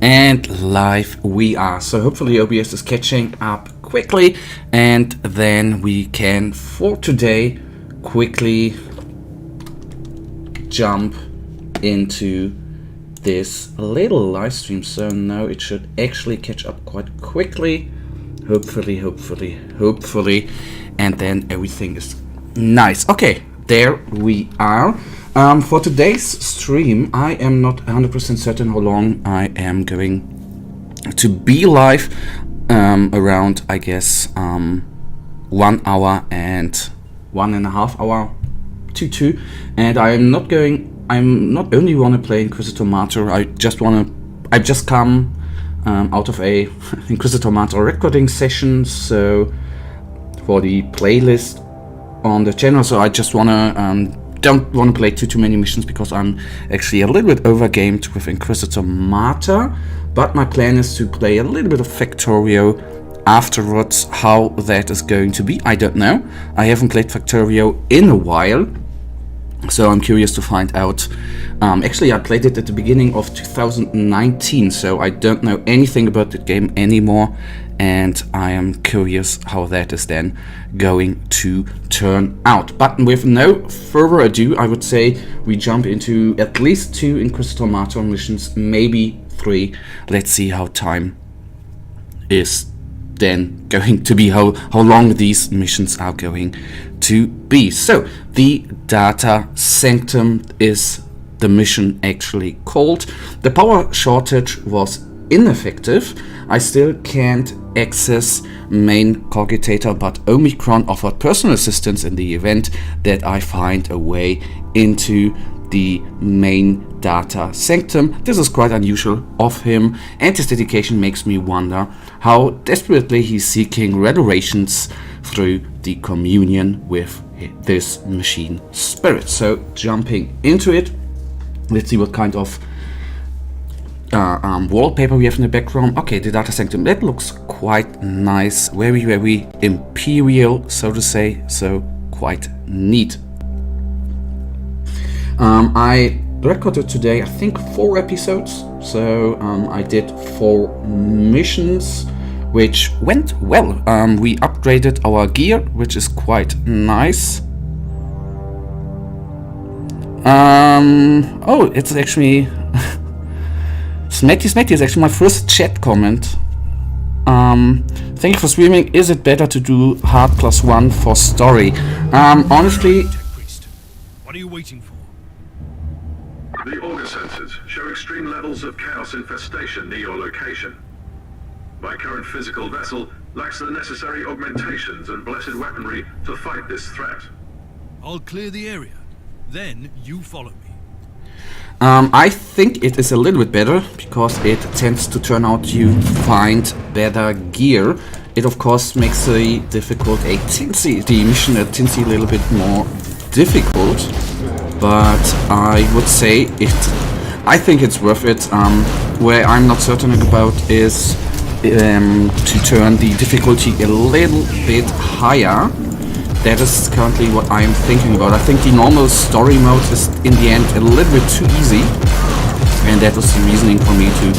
And live we are. So hopefully OBS is catching up quickly, and then we can for today quickly jump into this little live stream. So now it should actually catch up quite quickly. Hopefully, and then everything is nice. Okay, there we are. For today's stream, I am not 100% certain how long I am going to be live. Around, I guess, 1 hour and 1.5 hour to 2. And I'm not only want to play Inquisitor Martyr. I just come out of a Inquisitor Martyr recording session. So for the playlist on the channel, so I just don't want to play too many missions because I'm actually a little bit overgamed with Inquisitor Martyr, but my plan is to play a little bit of Factorio afterwards. How that is going to be, I don't know. I haven't played Factorio in a while, so I'm curious to find out. Actually, I played it at the beginning of 2019, so I don't know anything about the game anymore, and I am curious how that is then going to turn out. But with no further ado, I would say we jump into at least 2 Inquisitor Martyr missions, maybe 3. Let's see how time is then going to be, how long these missions are going to be. So the Data Sanctum is the mission actually called. The power shortage was ineffective. I still can't access main cogitator, but Omicron offered personal assistance in the event that I find a way into the main Data Sanctum. This is quite unusual of him, and his dedication makes me wonder how desperately he's seeking restorations through the communion with this machine spirit. So jumping into it, let's see what kind of wallpaper we have in the background. Okay, the Data Sanctum, that looks quite nice, very imperial, so to say, so quite neat. I recorded today, I think, 4 episodes, so I did 4 missions, which went well. We upgraded our gear, which is quite nice. Oh, it's actually Smetty is actually my first chat comment. Thank you for streaming. Is it better to do hard +1 for story? Honestly, what are you waiting for? The auger sensors show extreme levels of chaos infestation near your location. My current physical vessel lacks the necessary augmentations and blessed weaponry to fight this threat. I'll clear the area. Then you follow me. I think it is a little bit better because it tends to turn out you find better gear. It of course makes the mission at Tinsy a little bit more difficult, but I would say I think it's worth it. Where I'm not certain about is to turn the difficulty a little bit higher. That is currently what I am thinking about. I think the normal story mode is in the end a little bit too easy, and that was the reasoning for me to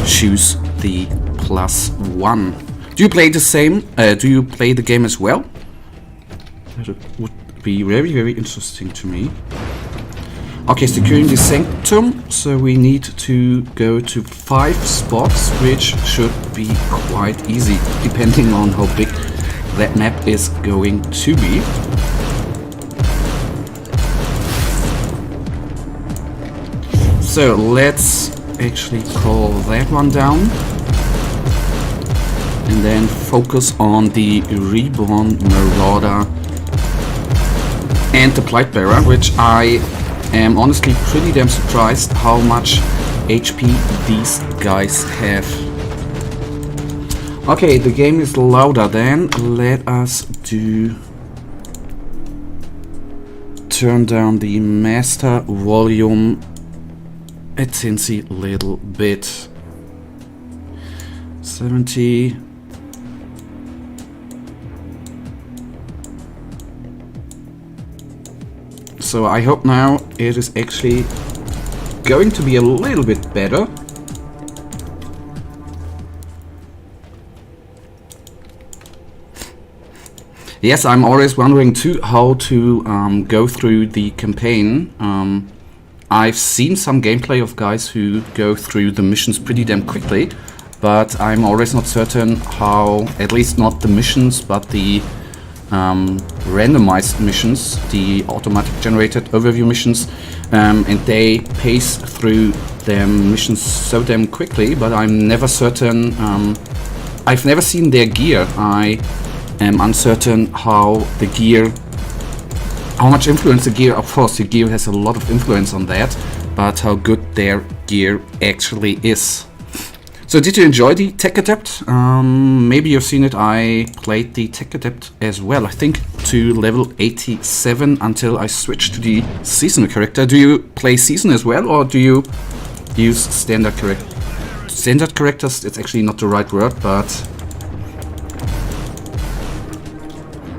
choose the +1. Do you play the same? Do you play the game as well? That would be very interesting to me. Okay, securing the Sanctum, so we need to go to 5 spots, which should be quite easy, depending on how big that map is going to be. So let's actually call that one down and then focus on the Reborn Marauder and the Blightbearer, which I am honestly pretty damn surprised how much HP these guys have. Okay, the game is louder then. Let us turn down the master volume a teensy little bit. 70. So I hope now it is actually going to be a little bit better. Yes, I'm always wondering too how to go through the campaign. I've seen some gameplay of guys who go through the missions pretty damn quickly, but I'm always not certain how, at least not the missions, but the randomized missions, the automatic generated overview missions, and they pace through them missions so damn quickly, but I'm never certain. I've never seen their gear. I am uncertain how the gear, how much influence the gear, of course the gear has a lot of influence on that, but how good their gear actually is. So did you enjoy the Tech Adept? Maybe you've seen it. I played the Tech Adept as well, I think to level 87 until I switched to the seasonal character. Do you play season as well, or do you use standard characters? It's actually not the right word, but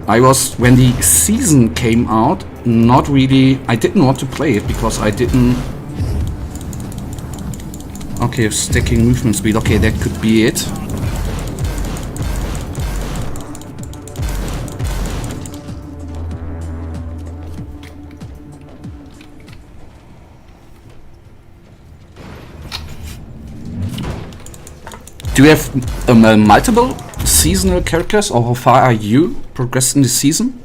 I was, when the season came out, not really, I didn't want to play it because I didn't. Okay, stacking movement speed, okay, that could be it. Do you have multiple seasonal characters, or how far are you progressed in the season?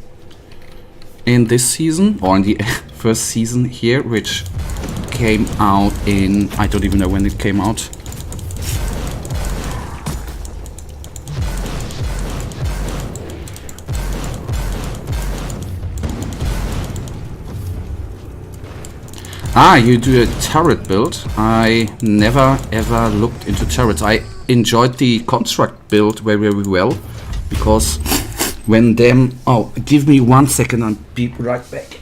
In this season, or in the first season here, which came out in, I don't even know when it came out. Ah, you do a turret build. I never ever looked into turrets. I enjoyed the construct build very well, because when them... Oh, give me 1 second, I'll be right back.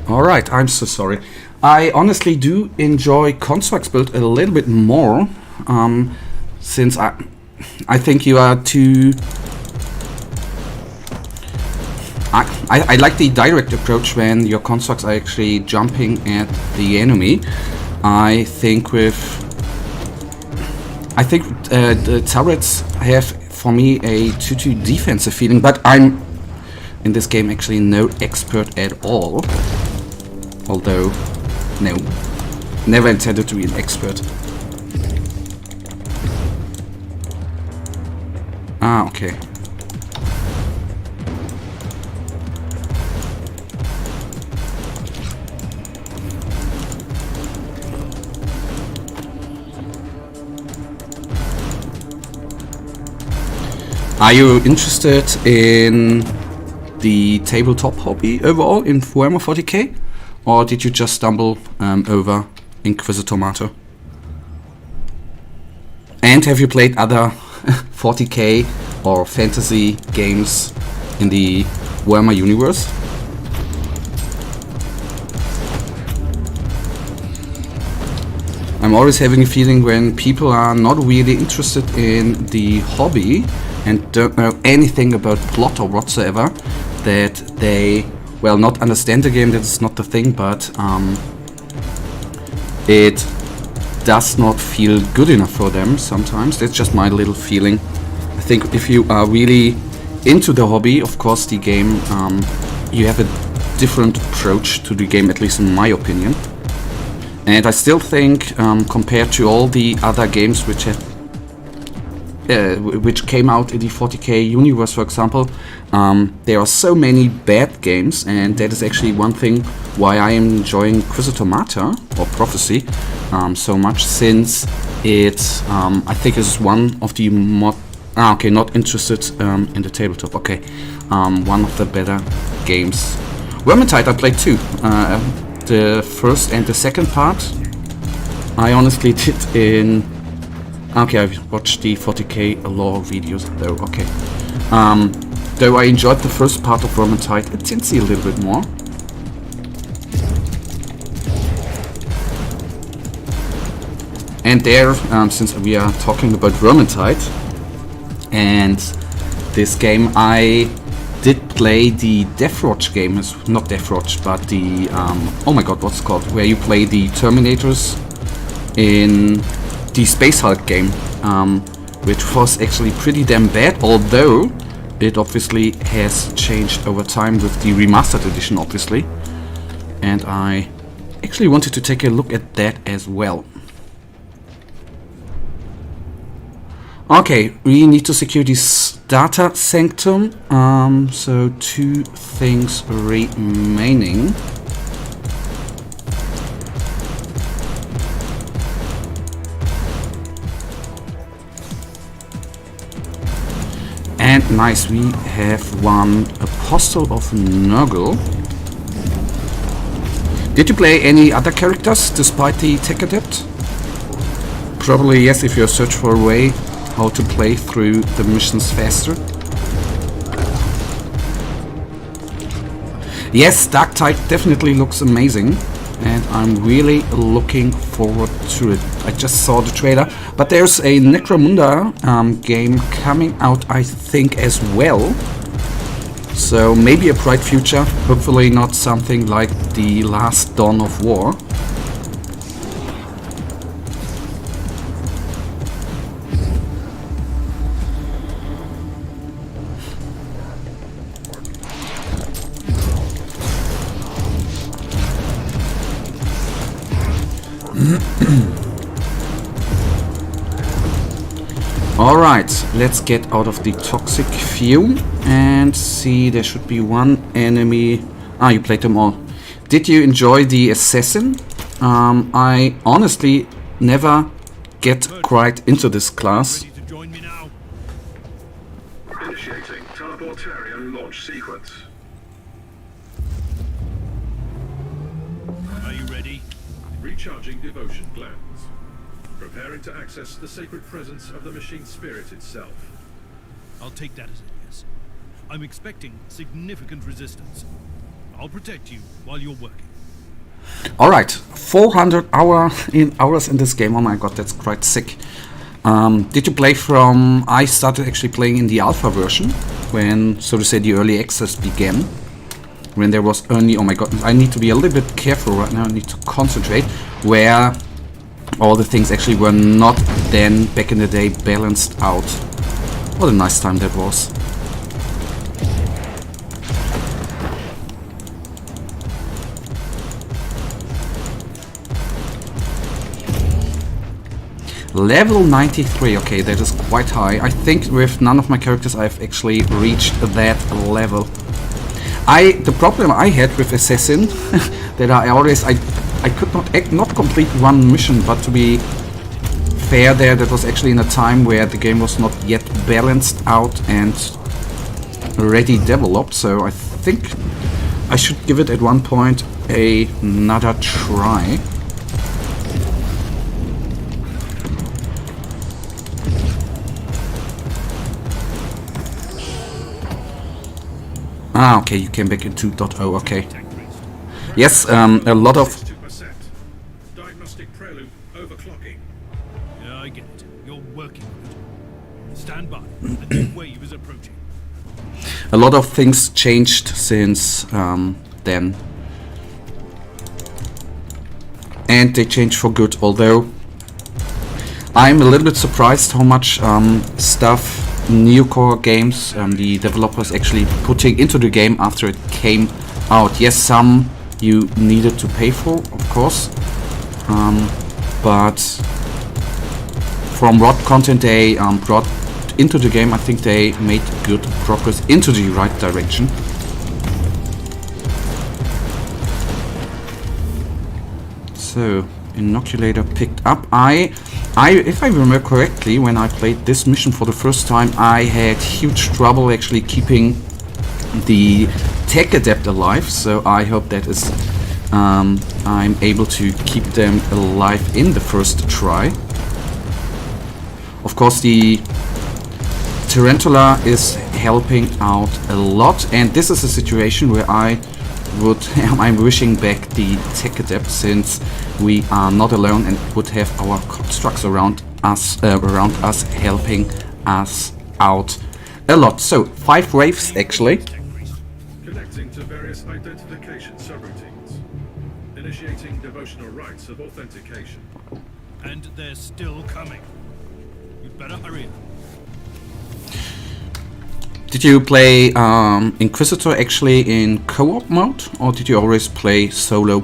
Alright, I'm so sorry. I honestly do enjoy Constructs build a little bit more, since I think you are too... I like the direct approach when your constructs are actually jumping at the enemy. I think the turrets have, for me, a too defensive feeling, but I'm in this game actually no expert at all. Although, no, never intended to be an expert. Ah, okay. Are you interested in the tabletop hobby overall in Warhammer 40k? Or did you just stumble over Inquisitor Martyr? And have you played other 40k or fantasy games in the Warhammer universe? I'm always having a feeling when people are not really interested in the hobby and don't know anything about plot or whatsoever, that they, well, not understand the game, that's not the thing, but it does not feel good enough for them sometimes. That's just my little feeling. I think if you are really into the hobby, of course the game, you have a different approach to the game, at least in my opinion. And I still think, compared to all the other games which have which came out in the 40k universe, for example, there are so many bad games, and that is actually one thing why I am enjoying Inquisitor Martyr or Prophecy so much, since it I think is one of the okay, not interested in the tabletop. Okay, one of the better games. Vermintide I played too, the first and the second part. I honestly did in... Okay, I've watched the 40k lore videos though, okay. Though I enjoyed the first part of Vermintide, it tints a little bit more. And there, since we are talking about Vermintide and this game, I did play the Deathwatch game, not Deathwatch, but the, oh my god, what's it called? Where you play the Terminators in the Space Hulk game, which was actually pretty damn bad, although it obviously has changed over time with the remastered edition, obviously. And I actually wanted to take a look at that as well. Okay, we need to secure this data sanctum, so 2 things remaining. And nice, we have one Apostle of Nurgle. Did you play any other characters despite the Tech Adept? Probably yes, if you search for a way how to play through the missions faster. Yes, Darktide definitely looks amazing, and I'm really looking forward to it. I just saw the trailer, but there's a Necromunda game coming out, I think, as well. So maybe a bright future, hopefully not something like the last Dawn of War. Alright, let's get out of the toxic fume and see, there should be one enemy. Ah, you played them all. Did you enjoy the Assassin? I honestly never get quite into this class. Ready to join me now? Initiating teleportarian launch sequence. Are you ready? Recharging devotion glands. Preparing to access the sacred presence of the machine spirit itself. I'll take that as a yes. I'm expecting significant resistance. I'll protect you while you're working. Alright, 400 hours in this game. Oh my god, that's quite sick. Did you play from... I started actually playing in the alpha version, when, so to say, the early access began. When there was only... Oh my god, I need to be a little bit careful right now, I need to concentrate. Where all the things actually were not then, back in the day, balanced out. What a nice time that was. Level 93, okay, that is quite high. I think with none of my characters I've actually reached that level. The problem I had with Assassin, that I could not complete one mission, but to be fair there, that was actually in a time where the game was not yet balanced out and already developed, so I think I should give it at one point another try. Ah, okay, you came back in 2.0, okay. Yes, a lot of... 2%. Diagnostic prelude overclocking. Yeah, I get it. You're working on it. Stand by. A new wave is approaching. A lot of things changed since then. And they changed for good, although I'm a little bit surprised how much stuff Neocore games, the developers actually putting into the game after it came out. Yes, some you needed to pay for, of course, but from what content they brought into the game, I think they made good progress into the right direction. So, inoculator picked up. If I remember correctly, when I played this mission for the first time, I had huge trouble actually keeping the Tech Adept alive, so I hope that is I'm able to keep them alive in the first try. Of course, the Tarantula is helping out a lot, and this is a situation where I'm wishing back the tech adept, since we are not alone and would have our constructs around us helping us out a lot. So 5 waves actually. Connecting to various identification subroutines. Initiating devotional rites of authentication. And they're still coming. You'd better hurry up. Did you play Inquisitor actually in co-op mode, or did you always play solo?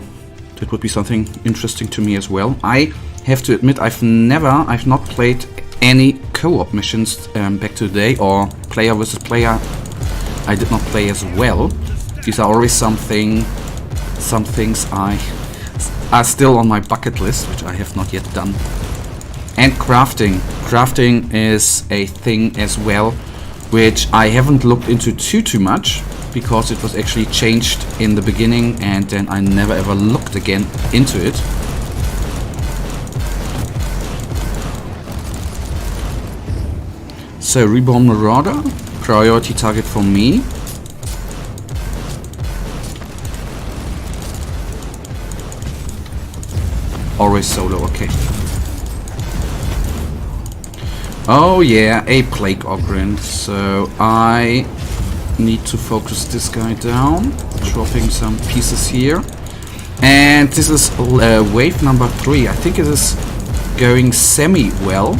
That would be something interesting to me as well. I have to admit I've not played any co-op missions back to the day, or player versus player I did not play as well. These are always some things are still on my bucket list, which I have not yet done. And crafting. Crafting is a thing as well, which I haven't looked into too much, because it was actually changed in the beginning and then I never ever looked again into it. So Reborn Marauder, priority target for me. Always solo, okay. Oh yeah, a Plague Ogryn. So I need to focus this guy down, dropping some pieces here. And this is wave number 3. I think it is going semi-well.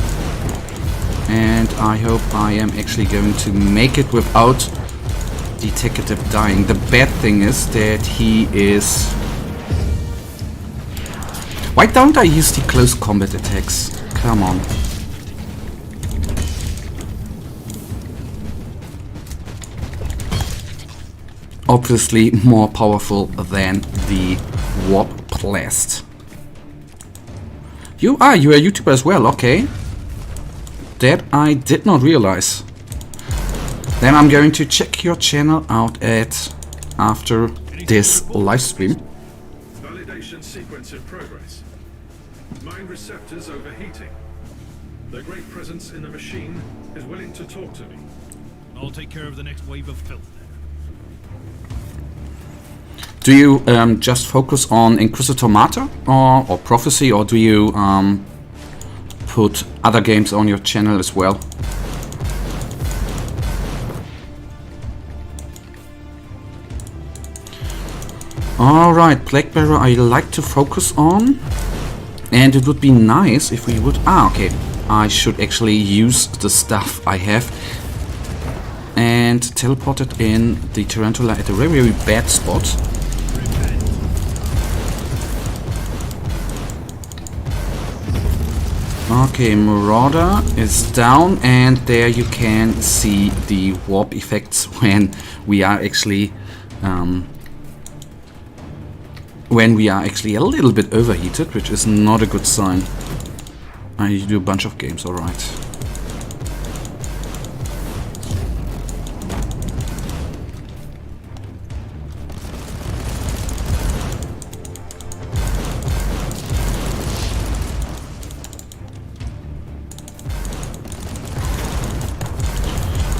And I hope I am actually going to make it without the tech adept dying. The bad thing is that he is... Why don't I use the close combat attacks? Come on. Obviously more powerful than the Warp Blast. You are a YouTuber as well, okay. That I did not realize. Then I'm going to check your channel out after this live stream. Validation sequence in progress. Mine receptors overheating. Their great presence in the machine is willing to talk to me. I'll take care of the next wave of filth. Do you just focus on Inquisitor Martyr or Prophecy, or do you put other games on your channel as well? Alright, Plaguebearer I like to focus on, and it would be nice if we would... okay, I should actually use the stuff I have and teleport it in the Tarantula at a very bad spot. Okay, Marauder is down, and there you can see the warp effects when we are actually a little bit overheated, which is not a good sign. I need to do a bunch of games, alright.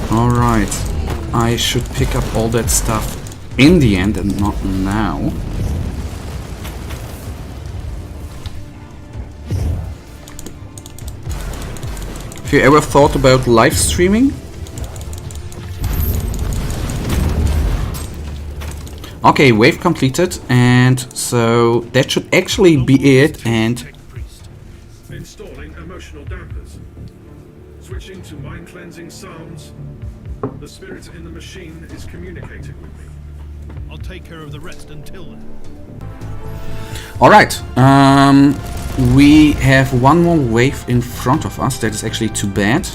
Alright, I should pick up all that stuff in the end and not now. Have you ever thought about live streaming? Okay, wave completed, and so that should actually be it. And installing emotional dampers. Switching to mind-cleansing psalms. The spirit in the machine is communicating with me. I'll take care of the rest until then. alright, we have one more wave in front of us. That is actually too bad,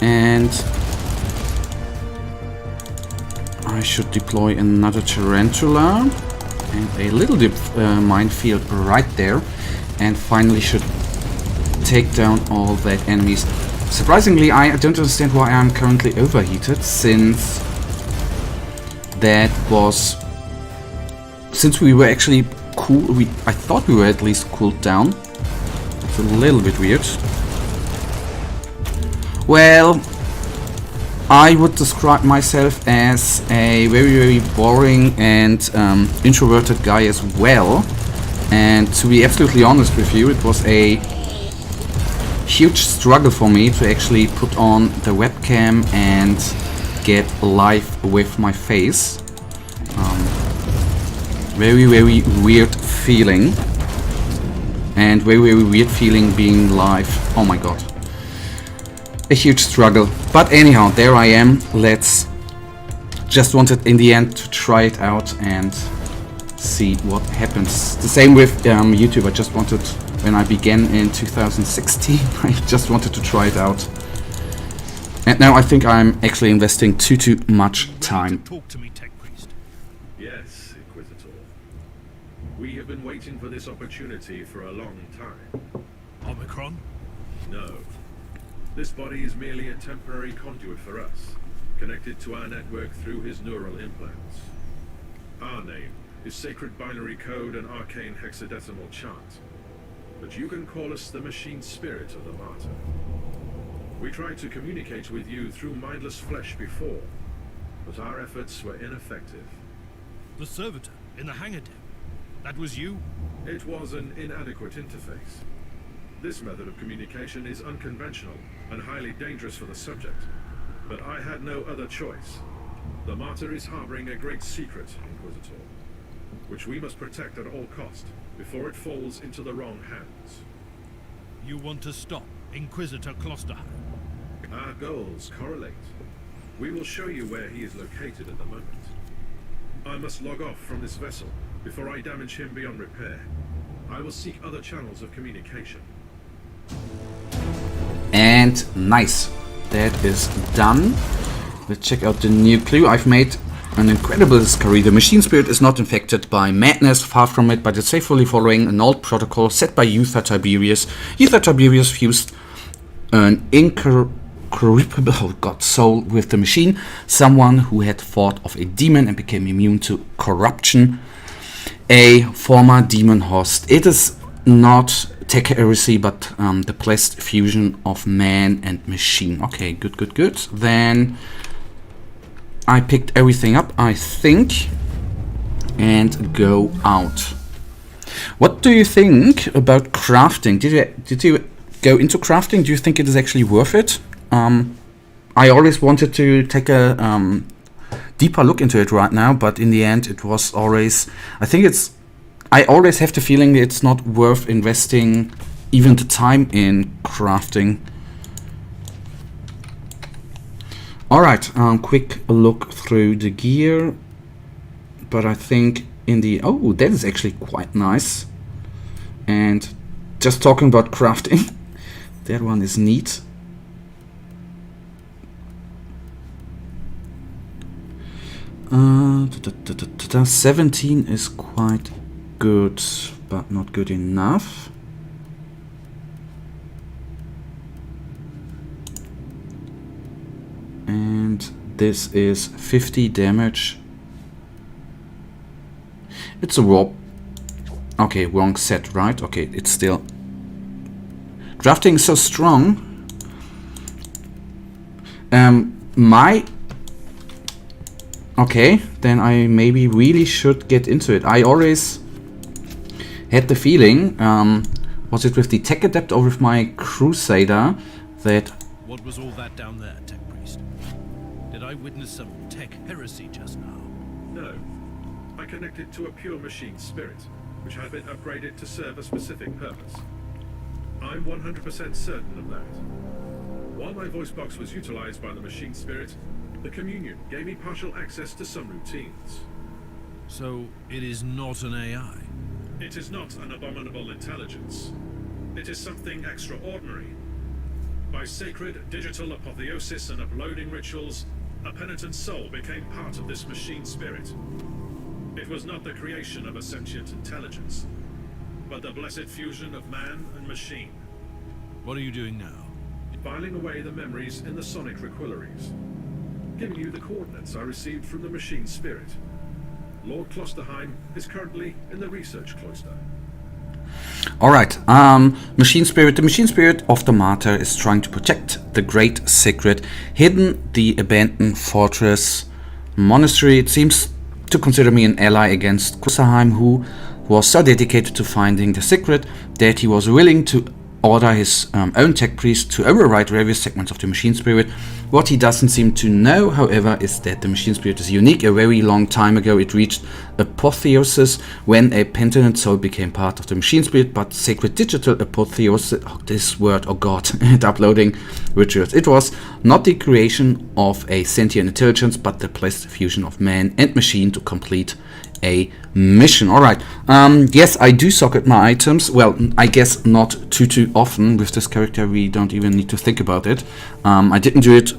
and I should deploy another Tarantula and a little minefield right there, and finally should take down all that enemies. Surprisingly, I don't understand why I'm currently overheated, since we were actually cool. I thought we were at least cooled down. It's a little bit weird. Well, I would describe myself as a very, very boring and introverted guy as well. And to be absolutely honest with you, it was a huge struggle for me to actually put on the webcam and get live with my face. Very, very weird feeling. And very, very weird feeling being live. Oh my god. A huge struggle. But anyhow, there I am. Let's just wanted in the end to try it out and see what happens. The same with YouTube. I just wanted, when I began in 2016, I just wanted to try it out. And now I think I'm actually investing too much time. Talk to me, Tech Priest. Yes, Inquisitor. We have been waiting for this opportunity for a long time. Omicron? No. This body is merely a temporary conduit for us, connected to our network through his neural implants. Our name is Sacred Binary Code and Arcane Hexadecimal Chart, but you can call us the Machine Spirit of the Martyr. We tried to communicate with you through mindless flesh before, but our efforts were ineffective. The servitor in the hangar deck. That was you? It was an inadequate interface. This method of communication is unconventional and highly dangerous for the subject, but I had no other choice. The Martyr is harboring a great secret, Inquisitor, which we must protect at all cost before it falls into the wrong hands. You want to stop Inquisitor Klosterheim? Our goals correlate. We will show you where he is located at the moment. I must log off from this vessel before I damage him beyond repair. I will seek other channels of communication. And nice. That is done. Let's check out the new clue. I've made an incredible discovery. The machine spirit is not infected by madness, far from it, but it's faithfully following an old protocol set by Uther Tiberius. Uther Tiberius fused an incorruptible soul with the machine, someone who had thought of a demon and became immune to corruption, a former demon host. It is not tech heresy, but the blessed fusion of man and machine. Okay, good. Then I picked everything up, I think, and go out. What do you think about crafting? Did you go into crafting? Do you think it is actually worth it? I always wanted to take a deeper look into it right now, but in the end it was always, I always have the feeling it's not worth investing even the time in crafting. Alright, quick look through the gear, but I think in the, oh, that is actually quite nice. And just talking about crafting, that one is neat. Uh, 17 is quite good, but not good enough. And this is 50 damage. It's a warp. Okay, wrong set, right? Okay, it's still. Drafting is so strong. Okay, then I maybe really should get into it. I always had the feeling, was it with the Tech Adept or with my Crusader, that... What was all that down there, Tech Priest? Did I witness some tech heresy just now? No. I connected to a pure machine spirit, which had been upgraded to serve a specific purpose. I'm 100% certain of that. While my voice box was utilized by the machine spirit, the communion gave me partial access to some routines. So, it is not an AI? It is not an abominable intelligence. It is something extraordinary. By sacred digital apotheosis and uploading rituals, a penitent soul became part of this machine spirit. It was not the creation of a sentient intelligence, but the blessed fusion of man and machine. What are you doing now? Filing away the memories in the sonic requillaries. Giving you the coordinates I received from the machine spirit. Lord Klosterheim is currently in the research cloister. Alright, Machine Spirit. The Machine Spirit of the Martyr is trying to protect the great secret hidden the abandoned fortress monastery. It seems to consider me an ally against Klosterheim, who was so dedicated to finding the secret that he was willing to order his own tech priest to override various segments of the Machine Spirit. What he doesn't seem to know, however, is that the Machine Spirit is unique. A very long time ago it reached apotheosis when a penitent soul became part of the Machine Spirit, but sacred digital apotheosis, oh, this word, oh god, and uploading rituals. It was not the creation of a sentient intelligence, but the blessed fusion of man and machine to complete a mission. Alright, yes, I do socket my items. Well, I guess not too often. With this character we don't even need to think about it. I didn't do it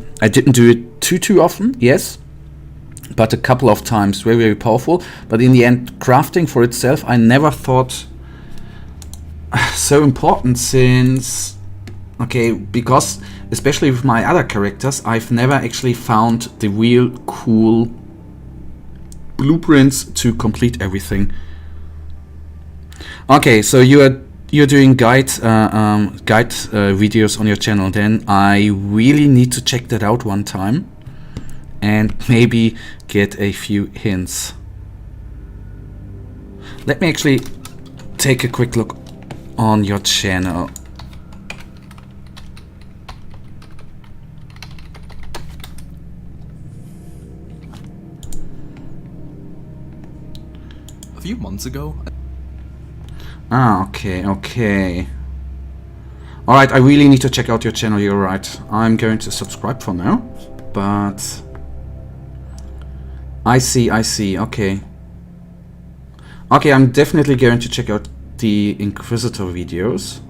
too often, yes, but a couple of times. Very powerful, but in the end crafting for itself I never thought so important, since because especially with my other characters I've never actually found the real cool blueprints to complete everything. Okay, so you're doing guide videos on your channel. Then I really need to check that out one time and maybe get a few hints. Let me actually take a quick look on your channel. A few months ago. Okay. Alright, I really need to check out your channel, you're right. I'm going to subscribe for now, but I see, okay. Okay, I'm definitely going to check out the Inquisitor videos.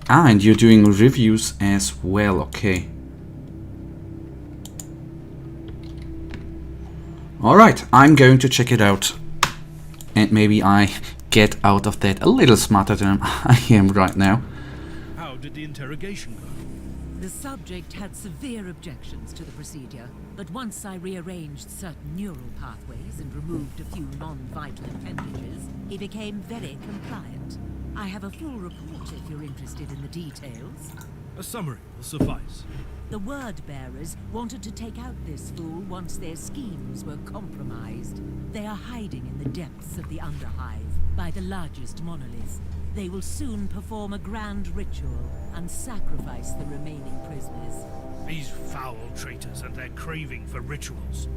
And you're doing reviews as well, okay. Alright, I'm going to check it out. And maybe I get out of that a little smarter than I am right now. How did the interrogation go? The subject had severe objections to the procedure, but once I rearranged certain neural pathways and removed a few non-vital appendages, he became very compliant. I have a full report if you're interested in the details. A summary will suffice. The word-bearers wanted to take out this fool once their schemes were compromised. They are hiding in the depths of the Underhive, by the largest monolith. They will soon perform a grand ritual and sacrifice the remaining prisoners. These foul traitors and their craving for rituals.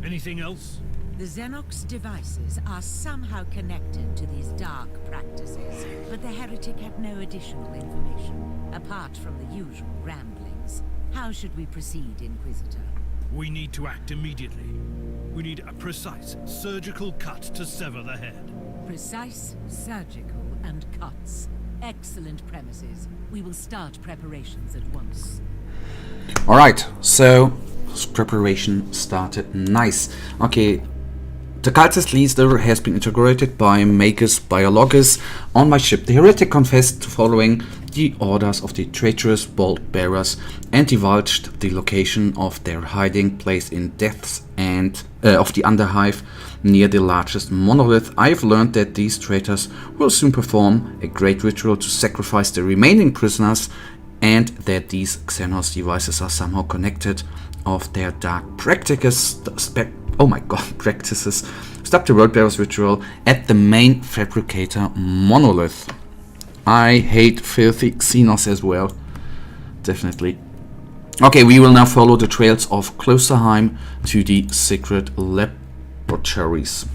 Anything else? The Xenox devices are somehow connected to these dark practices, but the heretic had no additional information, apart from the usual ramblings. How should we proceed, Inquisitor? We need to act immediately. We need a precise, surgical cut to sever the head. Precise, surgical, and cuts. Excellent premises. We will start preparations at once. Alright, so preparation started. Nice. Okay. The cultist leader has been interrogated by Magus Biologus on my ship. The heretic confessed to following the orders of the traitorous bolt bearers and divulged the location of their hiding place in depths and of the Underhive near the largest monolith. I've learned that these traitors will soon perform a great ritual to sacrifice the remaining prisoners, and that these Xenos devices are somehow connected of their dark practices. Practices. Stop the World-Bearers ritual at the main fabricator monolith. I hate filthy Xenos as well. Definitely. Okay, we will now follow the trails of Klosterheim to the secret laboratories.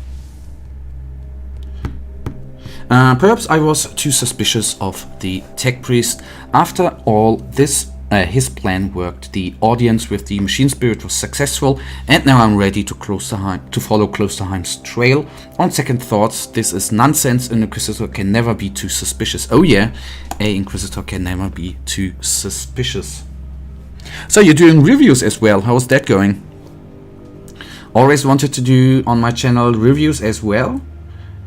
Perhaps I was too suspicious of the tech priest. After all, his plan worked. The audience with the machine spirit was successful, and now I'm ready to follow Klosterheim's trail. On second thoughts, this is nonsense. An Inquisitor can never be too suspicious. Oh yeah, a Inquisitor can never be too suspicious. So you're doing reviews as well. How's that going? Always wanted to do on my channel reviews as well,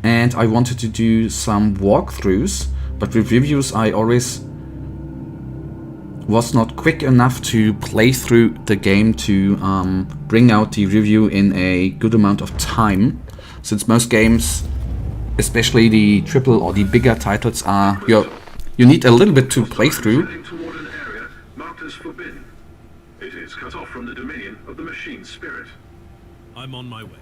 and I wanted to do some walkthroughs, but with reviews I always was not quick enough to play through the game to bring out the review in a good amount of time, since most games, especially the triple or the bigger titles, are you need a little bit to play through. Heading toward an area marked as forbidden. It is cut off from the dominion of the machine spirit. I'm on my way.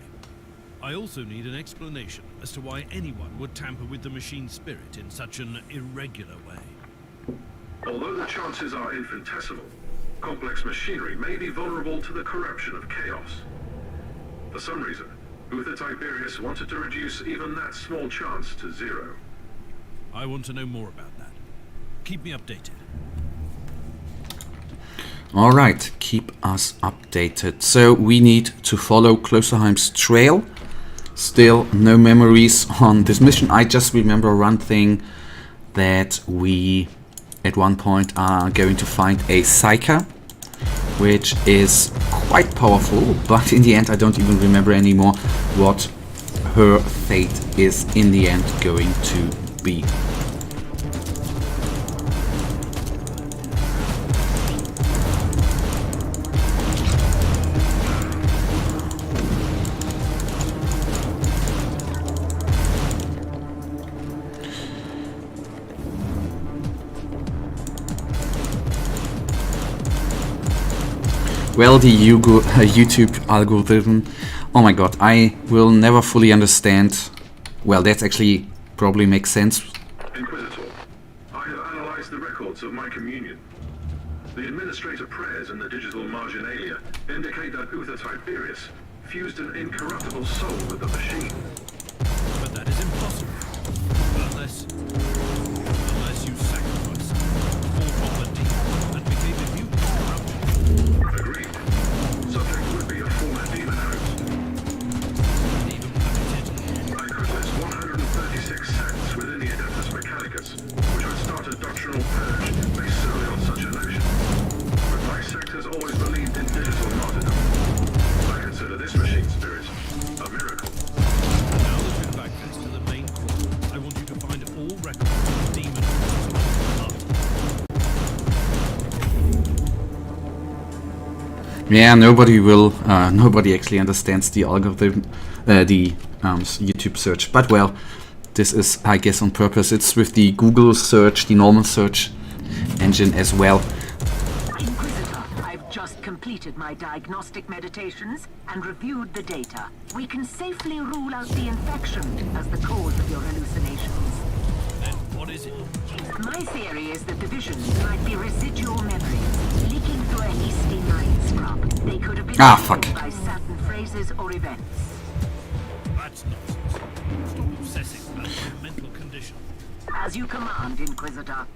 I also need an explanation as to why anyone would tamper with the machine spirit in such an irregular way. Although the chances are infinitesimal, complex machinery may be vulnerable to the corruption of chaos. For some reason, Uther Tiberius wanted to reduce even that small chance to zero. I want to know more about that. Keep me updated. Alright, keep us updated. So we need to follow Klosterheim's trail. Still no memories on this mission. I just remember one thing, that we at one point are going to find a Psyker, which is quite powerful, but in the end I don't even remember anymore what her fate is in the end going to be. Well, the YouTube algorithm, oh my god, I will never fully understand. Well, that's actually probably makes sense. Inquisitor, I have analyzed the records of my communion. The administrator prayers in the digital marginalia indicate that Uther Tiberius fused an incorruptible soul with the machine. But that is impossible. Unless you sacrificed fought on the demon and became immune to corruption. Agreed. Subject would be a former demon host. Even permitted. I could list 136 sects within the Adeptus Mechanicus, which would start a doctrinal purge based solely on such an action. But my sect has always believed in digital martyrdom. I consider this machine spirit a miracle. Now that we're back to the main core, I want you to find all records of the demon Yeah, nobody actually understands the algorithm, the YouTube search. But well, this is, I guess, on purpose. It's with the Google search, the normal search engine as well. Inquisitor, I've just completed my diagnostic meditations and reviewed the data. We can safely rule out the infection as the cause of your hallucinations. Then what is it? My theory is that the visions might be residual memories, leaking through a hasty mind scrub. They could have been created by certain phrases or events. That's nonsense. Stop obsessing about my mental condition. As you command, Inquisitor.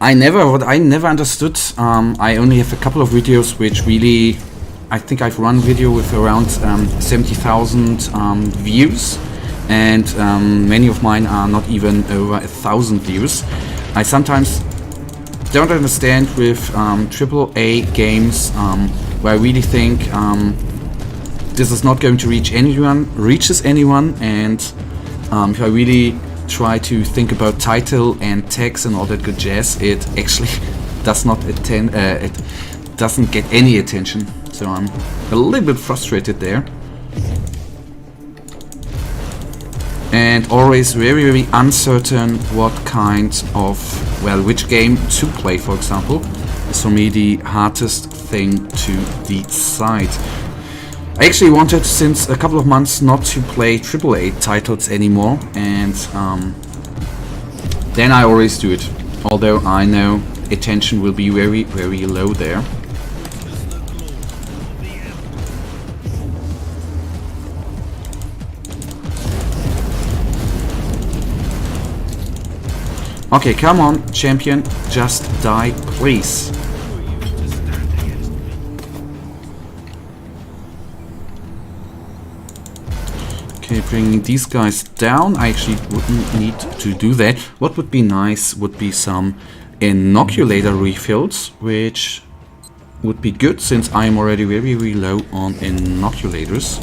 I never understood. I only have a couple of videos which really, I think I've run video with around 70,000 views, and many of mine are not even over 1,000 views. I sometimes don't understand with AAA games where I really think this is not going to reaches anyone, and if I really try to think about title and text and all that good jazz, it actually does not it doesn't get any attention. So I'm a little bit frustrated there. And always very, very uncertain what kind of, well, which game to play, for example, is for me the hardest thing to decide. I actually wanted, since a couple of months, not to play AAA titles anymore, and then I always do it. Although I know attention will be very, very low there. Okay, come on, champion, just die, please. Okay, bringing these guys down. I actually wouldn't need to do that. What would be nice would be some inoculator refills, which would be good since I'm already very, very low on inoculators.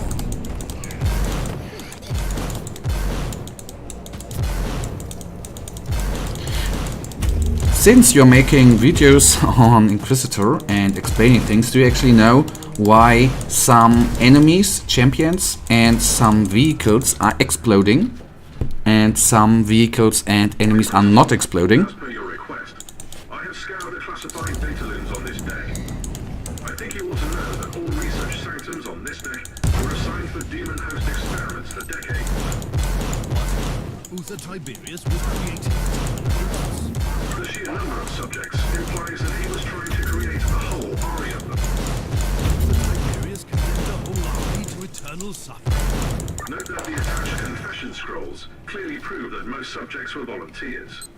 since you're making videos on Inquisitor and explaining things, do you actually know why some enemies, champions, and some vehicles are exploding, and some vehicles and enemies are not exploding? As per your request, I have scoured the classified data looms on this deck. I think you ought to know that all research sanctums on this deck were assigned for demon host experiments for decades. Uther Tiberius was creating. The sheer number of subjects implies that he was trying to create a whole army of them. Tiberius condemned a whole army to eternal suffering. Note that the attached confession scrolls clearly prove that most subjects were volunteers.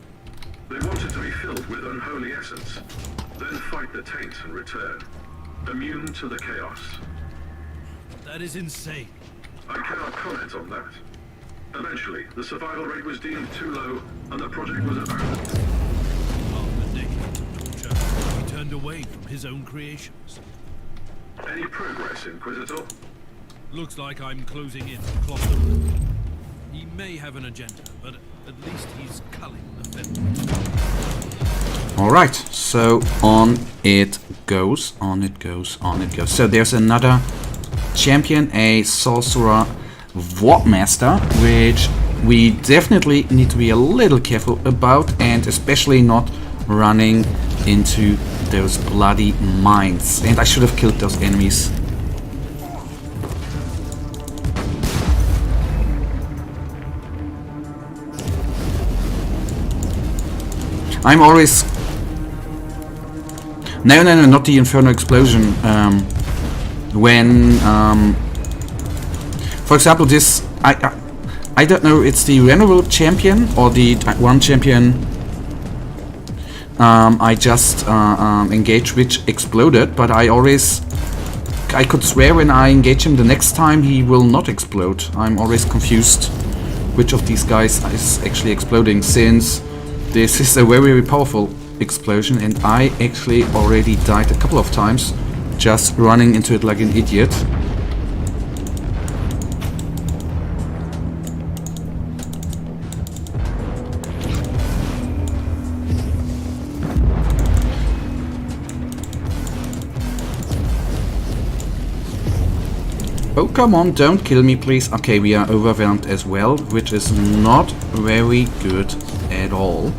They wanted to be filled with unholy essence, then fight the taint and return, immune to the chaos. That is insane. I cannot comment on that. Eventually, the survival rate was deemed too low, and the project was abandoned. After decades of torture, he turned away from his own creations. Any progress, Inquisitor? Looks like I'm closing in on Cluster Room. He may have an agenda, but at least he's culling the film. Alright, so on it goes, on it goes, on it goes. So there's another champion, a sorcerer Warpmaster, which we definitely need to be a little careful about, and especially not running into those bloody mines. And I should have killed those enemies. I'm always... No, not the Inferno Explosion. For example, this... I don't know, it's the Renewal Champion or the one champion I just engaged, which exploded, but I could swear when I engage him the next time he will not explode. I'm always confused which of these guys is actually exploding, since this is a very powerful explosion and I actually already died a couple of times just running into it like an idiot. Oh, come on, don't kill me, please. Okay, we are overwhelmed as well, which is not very good at all.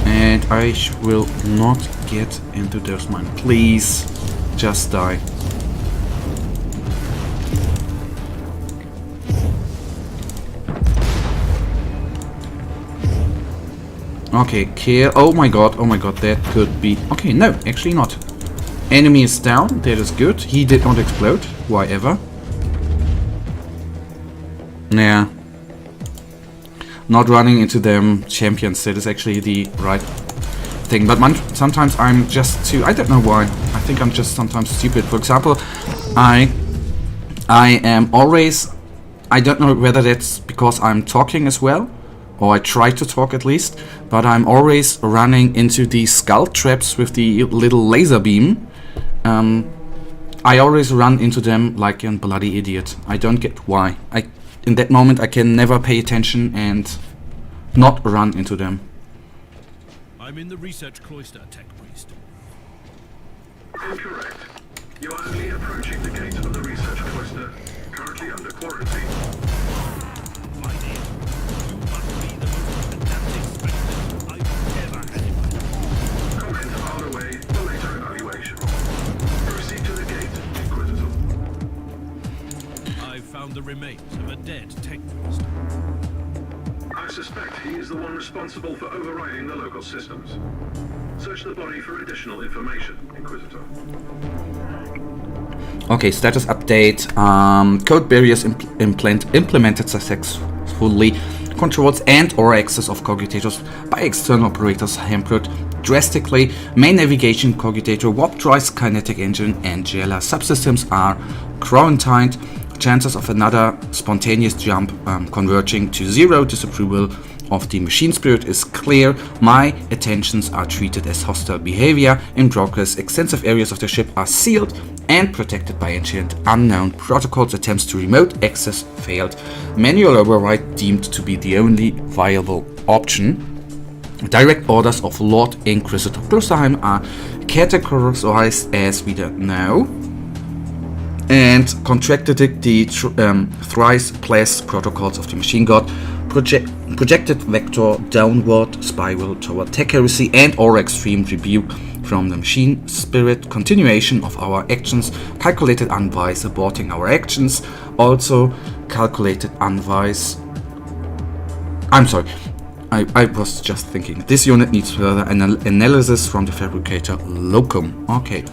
And I will not get into those mines. Please, just die. Okay, kill. Oh my god, that could be... Okay, no, actually not. Enemy is down, that is good. He did not explode, why ever. Yeah. Not running into them champions, that is actually the right thing. But sometimes I'm just too... I don't know why. I think I'm just sometimes stupid. For example, I am always... I don't know whether that's because I'm talking as well, or I try to talk at least, but I'm always running into these skull traps with the little laser beam. I always run into them like a bloody idiot. I don't get why. In that moment I can never pay attention and not run into them. I'm in the research cloister, Tech Priest. Incorrect. You are only approaching the gate of the research cloister, currently under quarantine. My dear, you must be the most pedantic specialist I've ever had in my life. Comment far away for later evaluation. Proceed to the gate, Inquisitor. I've found the remains of a dead Tech Priest. I suspect he is the one responsible for overriding the local systems. Search the body for additional information, Inquisitor. Okay, status update. Code barriers implemented successfully. Controls and or access of cogitators by external operators hampered drastically. Main navigation, cogitator, warp drives, kinetic engine, and jailer subsystems are quarantined. Chances of another spontaneous jump converging to zero. Disapproval of the machine spirit is clear. My attentions are treated as hostile behavior. In progress, extensive areas of the ship are sealed and protected by ancient unknown protocols. Attempts to remote access failed. Manual override deemed to be the only viable option. Direct orders of Lord Inquisitor Klosterheim are categorized as we don't know, and contradicted the thrice blessed protocols of the Machine God, projected vector downward spiral toward tech heresy and or extreme rebuke from the machine spirit, continuation of our actions, calculated unwise, aborting our actions, also calculated unwise. I'm sorry, I was just thinking. This unit needs further analysis from the fabricator Locum. Okay.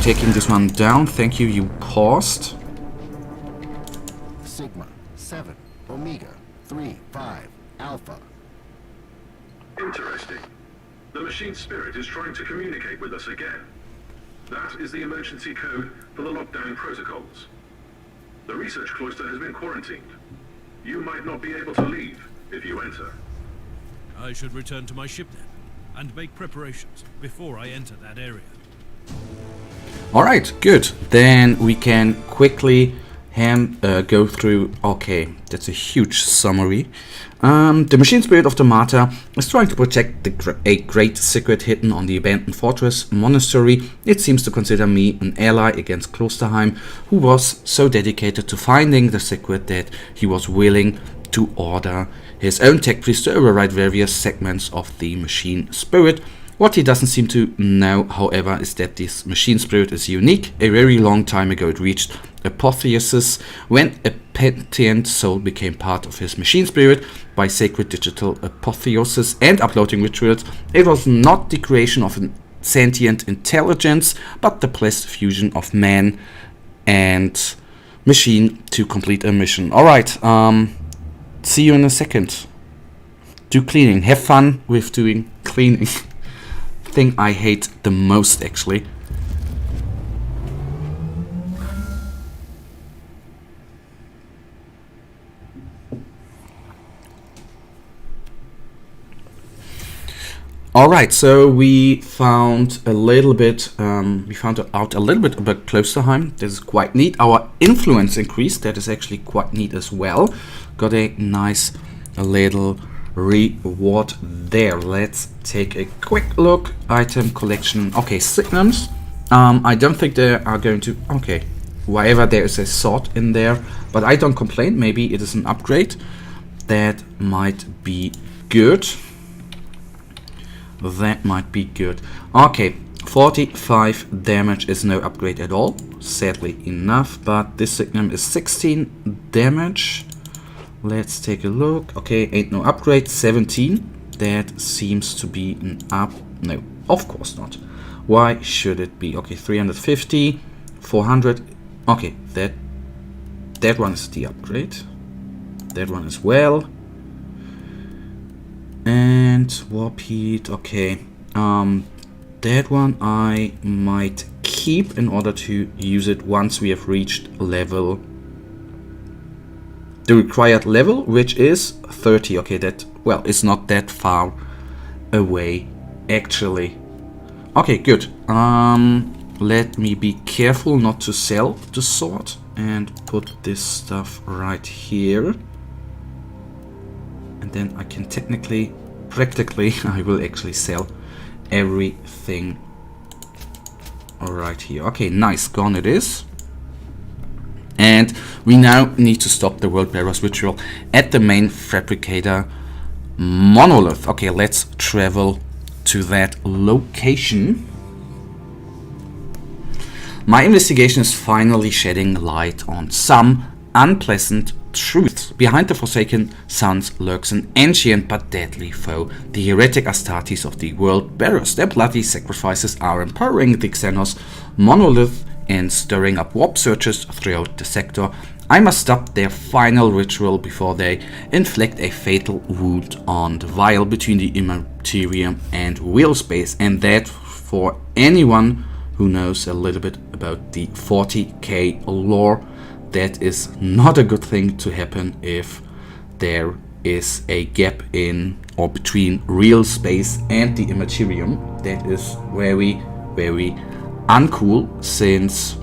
Taking this one down. Thank you, you paused. Sigma 7 Omega 3 5 Alpha. Interesting. The machine spirit is trying to communicate with us again. That is the emergency code for the lockdown protocols. The research cloister has been quarantined. You might not be able to leave if you enter. I should return to my ship then, and make preparations before I enter that area. Alright, good. Then we can quickly go through. Okay, that's a huge summary. The machine spirit of the martyr is trying to protect a great secret hidden on the abandoned fortress monastery. It seems to consider me an ally against Klosterheim, who was so dedicated to finding the secret that he was willing to order his own tech priest to override various segments of the machine spirit. What he doesn't seem to know, however, is that this machine spirit is unique. A very long time ago it reached apotheosis when a pentient soul became part of his machine spirit by sacred digital apotheosis and uploading rituals. It was not the creation of a sentient intelligence, but the blessed fusion of man and machine to complete a mission. Alright, see you in a second. Do cleaning. Have fun with doing cleaning. Thing I hate the most, actually. Alright, so we found a little bit, out a little bit about Klosterheim. This is quite neat. Our influence increased. That is actually quite neat as well. Got a nice little reward there. Let's take a quick look. Item collection. Okay, signums. I don't think they are going to. Okay, wherever there is a sword in there, but I don't complain. Maybe it is an upgrade. That might be good. That might be good. Okay, 45 damage is no upgrade at all, sadly enough, but this signum is 16 damage. Let's take a look. Okay, ain't no upgrade. 17. That seems to be an up. No, of course not. Why should it be? Okay, 350, 400. Okay, that one is the upgrade. That one as well. And warp heat. Okay, that one I might keep in order to use it once we have reached level. The required level, which is 30. Okay, that, well, it's not that far away, actually. Okay, good. Let me be careful not to sell the sword and put this stuff right here. And then I can practically, I will actually sell everything right here. Okay, nice. Gone it is. And we now need to stop the World Bearers ritual at the main fabricator monolith. Okay, let's travel to that location. My investigation is finally shedding light on some unpleasant truths. Behind the Forsaken Suns lurks an ancient but deadly foe, the heretic Astartes of the World Bearers. Their bloody sacrifices are empowering the Xenos monolith and stirring up warp searches throughout the sector. I must stop their final ritual before they inflict a fatal wound on the vial between the immaterium and real space, and that, for anyone who knows a little bit about the 40k lore, that is not a good thing to happen if there is a gap in or between real space and the immaterium. That is very, very uncool, since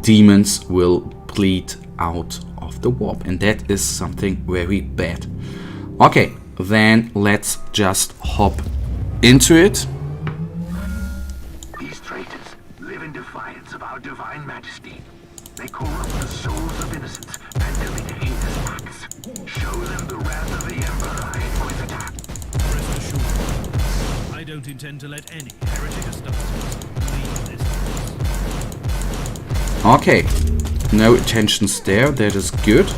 demons will bleed out of the warp, and that is something very bad. Okay, then let's just hop into it. These traitors live in defiance of our divine majesty. They corrupt the souls of innocents and commit heinous acts. Show them the wrath of the Emperor, Inquisitor. Rest assured, I don't intend to let any heretic astartes leave this place. Okay, no attentions there, that is good.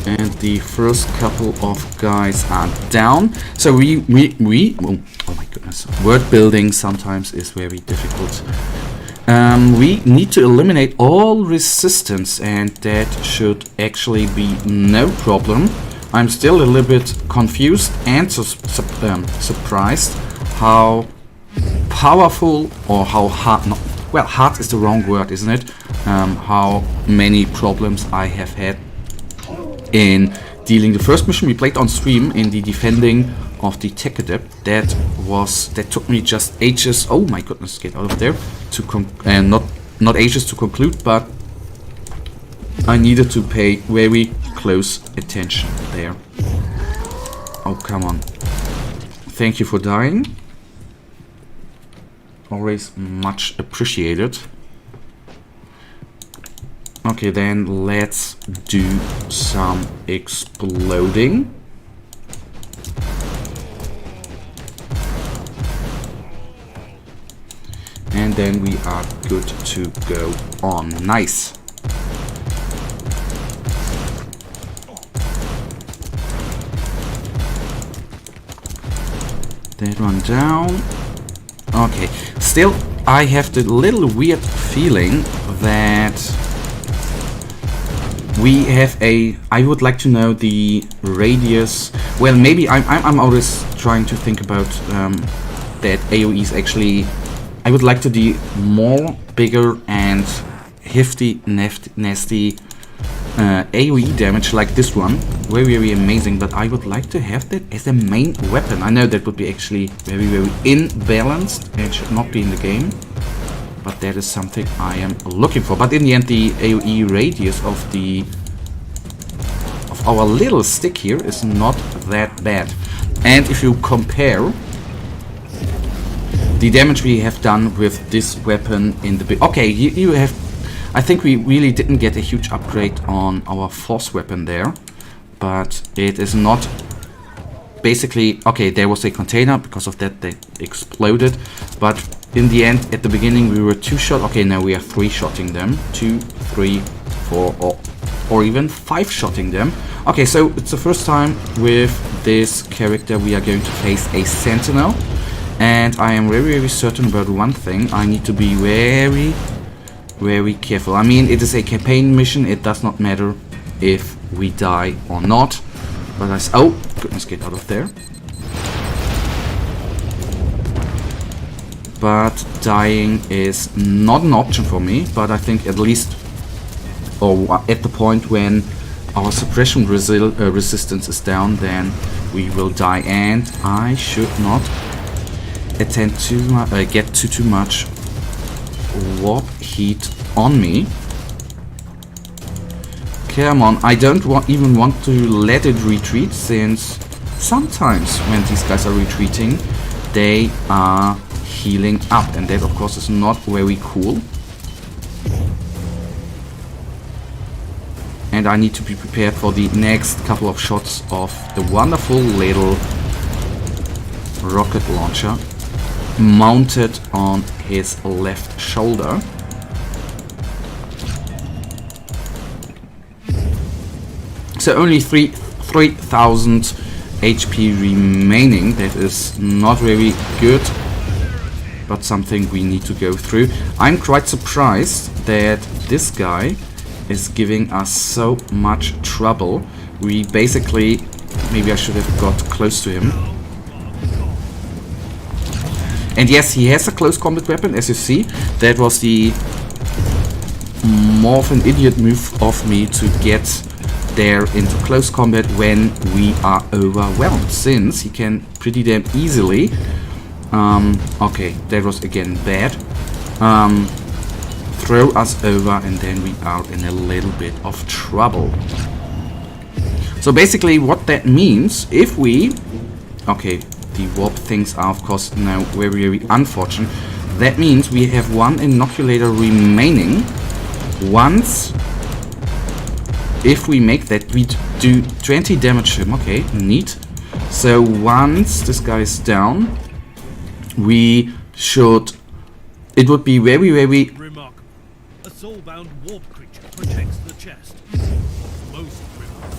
And the first couple of guys are down. So we oh my goodness, word building sometimes is very difficult. We need to eliminate all resistance, and that should actually be no problem. I'm still a little bit confused and surprised how powerful, or how hard, no, well, hard is the wrong word, isn't it? How many problems I have had in dealing the first mission we played on stream in the defending of the tech adept. That took me just ages. Oh my goodness, get out of there! To not ages to conclude, but I needed to pay very close attention there. Oh come on! Thank you for dying. Always much appreciated. Okay, then let's do some exploding. And then we are good to go on. Nice. That one down. Okay, still I have the little weird feeling that we have a... I would like to know the radius. Well, maybe I'm always trying to think about that AoE is actually... I would like to do more bigger and hefty, nasty AoE damage like this one. Very amazing, but I would like to have that as a main weapon. I know that would be actually very imbalanced and should not be in the game. But that is something I am looking for. But in the end, the AoE radius of our little stick here is not that bad. And if you compare the damage we have done with this weapon in the... Okay, you have... I think we really didn't get a huge upgrade on our force weapon there. But it is not... Basically, okay, there was a container. Because of that, they exploded. But in the end, at the beginning, we were 2-shot. Okay, now we are 3-shotting them. 2, 3, 4, or even 5-shotting them. Okay, so it's the first time with this character we are going to face a sentinel. And I am very certain about one thing. I need to be very careful. I mean, it is a campaign mission. It does not matter if we die or not. But oh, goodness, get out of there. But dying is not an option for me. But I think at least, or at the point when our suppression resistance is down, then we will die. And I should not attend to get too much warp heat on me. Come on, I don't even want to let it retreat, since sometimes when these guys are retreating, they are healing up, and that of course is not very cool. And I need to be prepared for the next couple of shots of the wonderful little rocket launcher mounted on his left shoulder. So only 3,000 HP remaining. That is not very good, but something we need to go through. I'm quite surprised that this guy is giving us so much trouble. We basically... Maybe I should have got close to him. And yes, he has a close combat weapon, as you see. That was the more of an idiot move of me to get there into close combat when we are overwhelmed, since he can pretty damn easily... okay, that was again bad. Throw us over, and then we are in a little bit of trouble. So basically what that means, if we... Okay, the warp things are of course now very, very unfortunate. That means we have one inoculator remaining. Once, if we make that, we do 20 damage to him. Okay, neat. So once this guy is down, we should... It would be very, very... Remarkable. A soul-bound warp creature protects the chest. Most remarkable.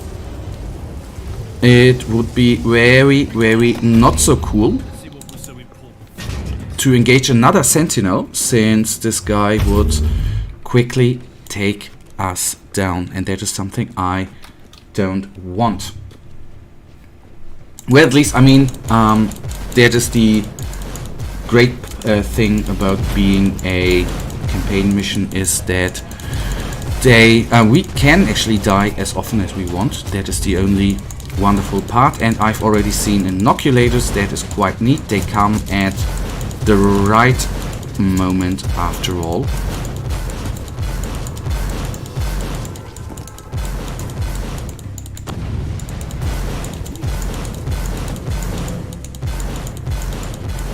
It would be very, very not so cool See what was so important. to engage another sentinel, since this guy would quickly take us down, and that is something I don't want. Well, at least, I mean, that is the great thing about being a campaign mission, is that we can actually die as often as we want. That is the only wonderful part, and I've already seen inoculators. That is quite neat. They come at the right moment after all.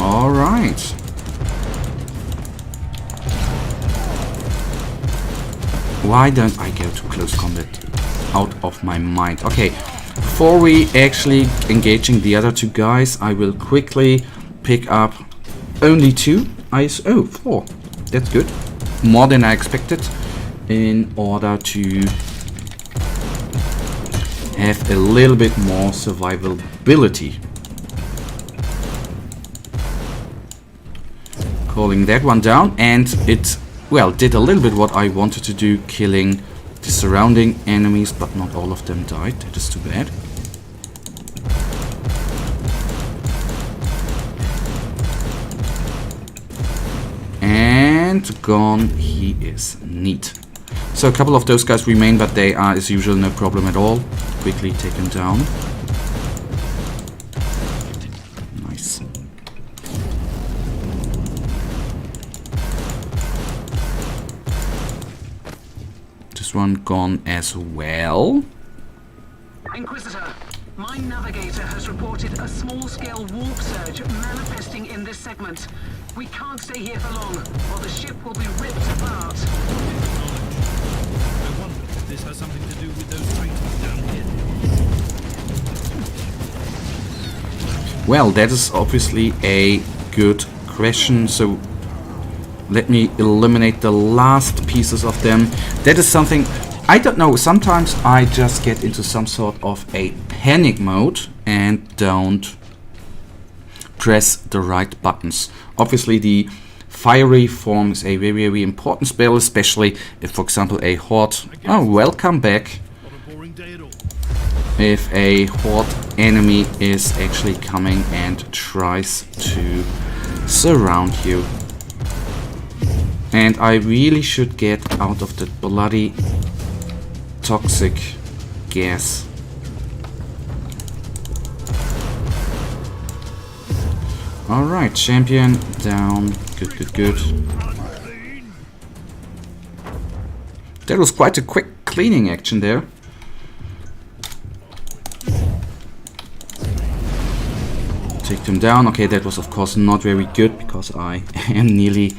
All right. Why don't I go to close combat? Out of my mind. Okay, before we actually engaging the other two guys, I will quickly pick up only 2. Oh, 4. That's good. More than I expected, in order to have a little bit more survivability. Calling that one down, and it, well, did a little bit what I wanted to do, killing the surrounding enemies, but not all of them died. That is too bad. And gone he is. Neat. So a couple of those guys remain, but they are as usual no problem at all. Quickly taken down. Nice. This one gone as well. Inquisitor, my navigator has reported a small-scale warp surge manifesting in this segment. We can't stay here for long, or the ship will be ripped apart. I wonder if this has something to do with those traitors down here. Well, that is obviously a good question. So let me eliminate the last pieces of them. That is something, I don't know, sometimes I just get into some sort of a panic mode and don't press the right buttons. Obviously the fiery form is a very, very important spell, especially if, for example, a horde... Oh, welcome back. Not a boring day at all. If a horde enemy is actually coming and tries to surround you. And I really should get out of that bloody toxic gas. Alright, champion down. Good, good, good. That was quite a quick cleaning action there. Take them down. Okay, that was of course not very good, because I am nearly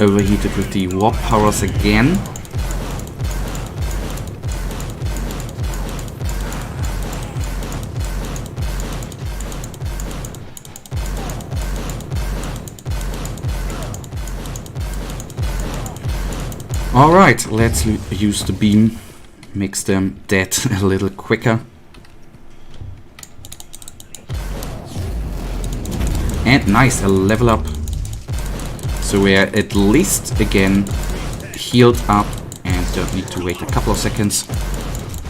overheated with the warp powers again. Alright, let's use the beam. Makes them dead a little quicker. And nice, a level up. So we're at least again healed up and don't need to wait a couple of seconds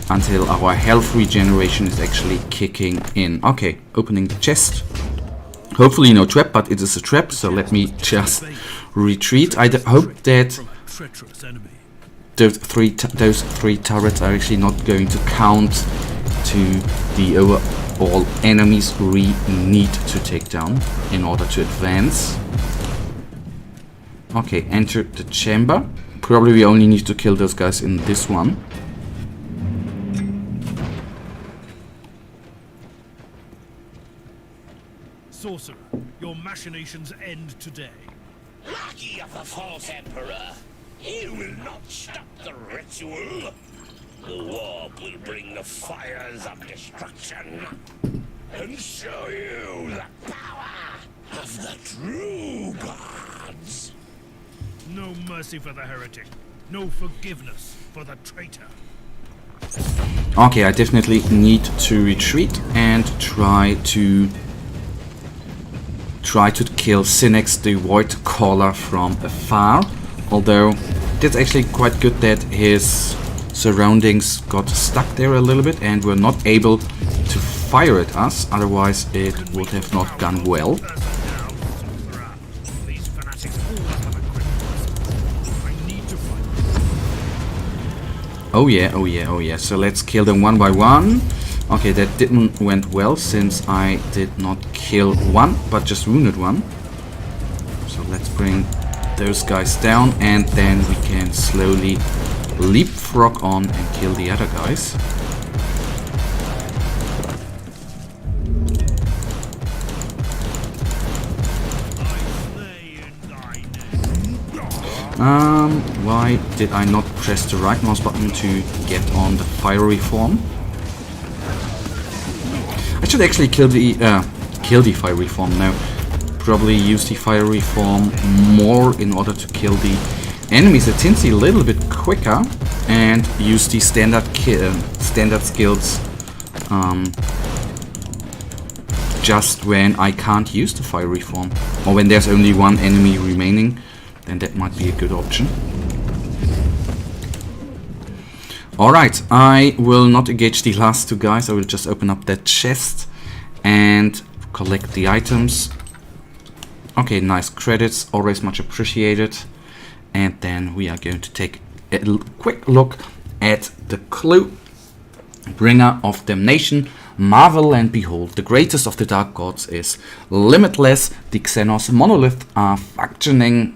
until our health regeneration is actually kicking in. Okay, opening the chest. Hopefully no trap, but it is a trap, so let me just retreat. I hope that Treacherous enemy. those three turrets are actually not going to count to the overall enemies we need to take down in order to advance. Okay, enter the chamber. Probably we only need to kill those guys in this one. Sorcerer, your machinations end today. Lackey of the false emperor, you will not stop the ritual. The warp will bring the fires of destruction and show you the power of the true gods. No mercy for the heretic. No forgiveness for the traitor. Okay, I definitely need to retreat and try to kill Synex the Void Caller from afar. Although it's actually quite good that his surroundings got stuck there a little bit and were not able to fire at us, otherwise it would have not gone well. These fanatics always have a grip. I need to fight. Oh yeah, oh yeah, oh yeah. So let's kill them one by one. Okay, that didn't went well since I did not kill one, but just wounded one. So let's bring those guys down and then we can slowly leapfrog on and kill the other guys. Why did I not press the right mouse button to get on the fiery form? I should actually kill the fiery form now. Probably use the fiery form more in order to kill the enemies at Tinsy a little bit quicker and use the standard skills just when I can't use the fiery form or when there's only one enemy remaining, then that might be a good option. Alright, I will not engage the last two guys. I will just open up that chest and collect the items. Okay, nice credits, always much appreciated. And then we are going to take a quick look at the clue. Bringer of Damnation, marvel and behold, the greatest of the dark gods is limitless. The Xenos monoliths are functioning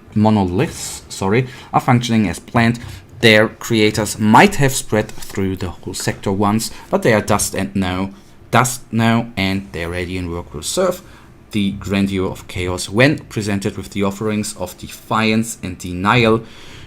as planned. Their creators might have spread through the whole sector once, but they are dust now, and their radiant work will serve the grandeur of chaos when presented with the offerings of defiance and denial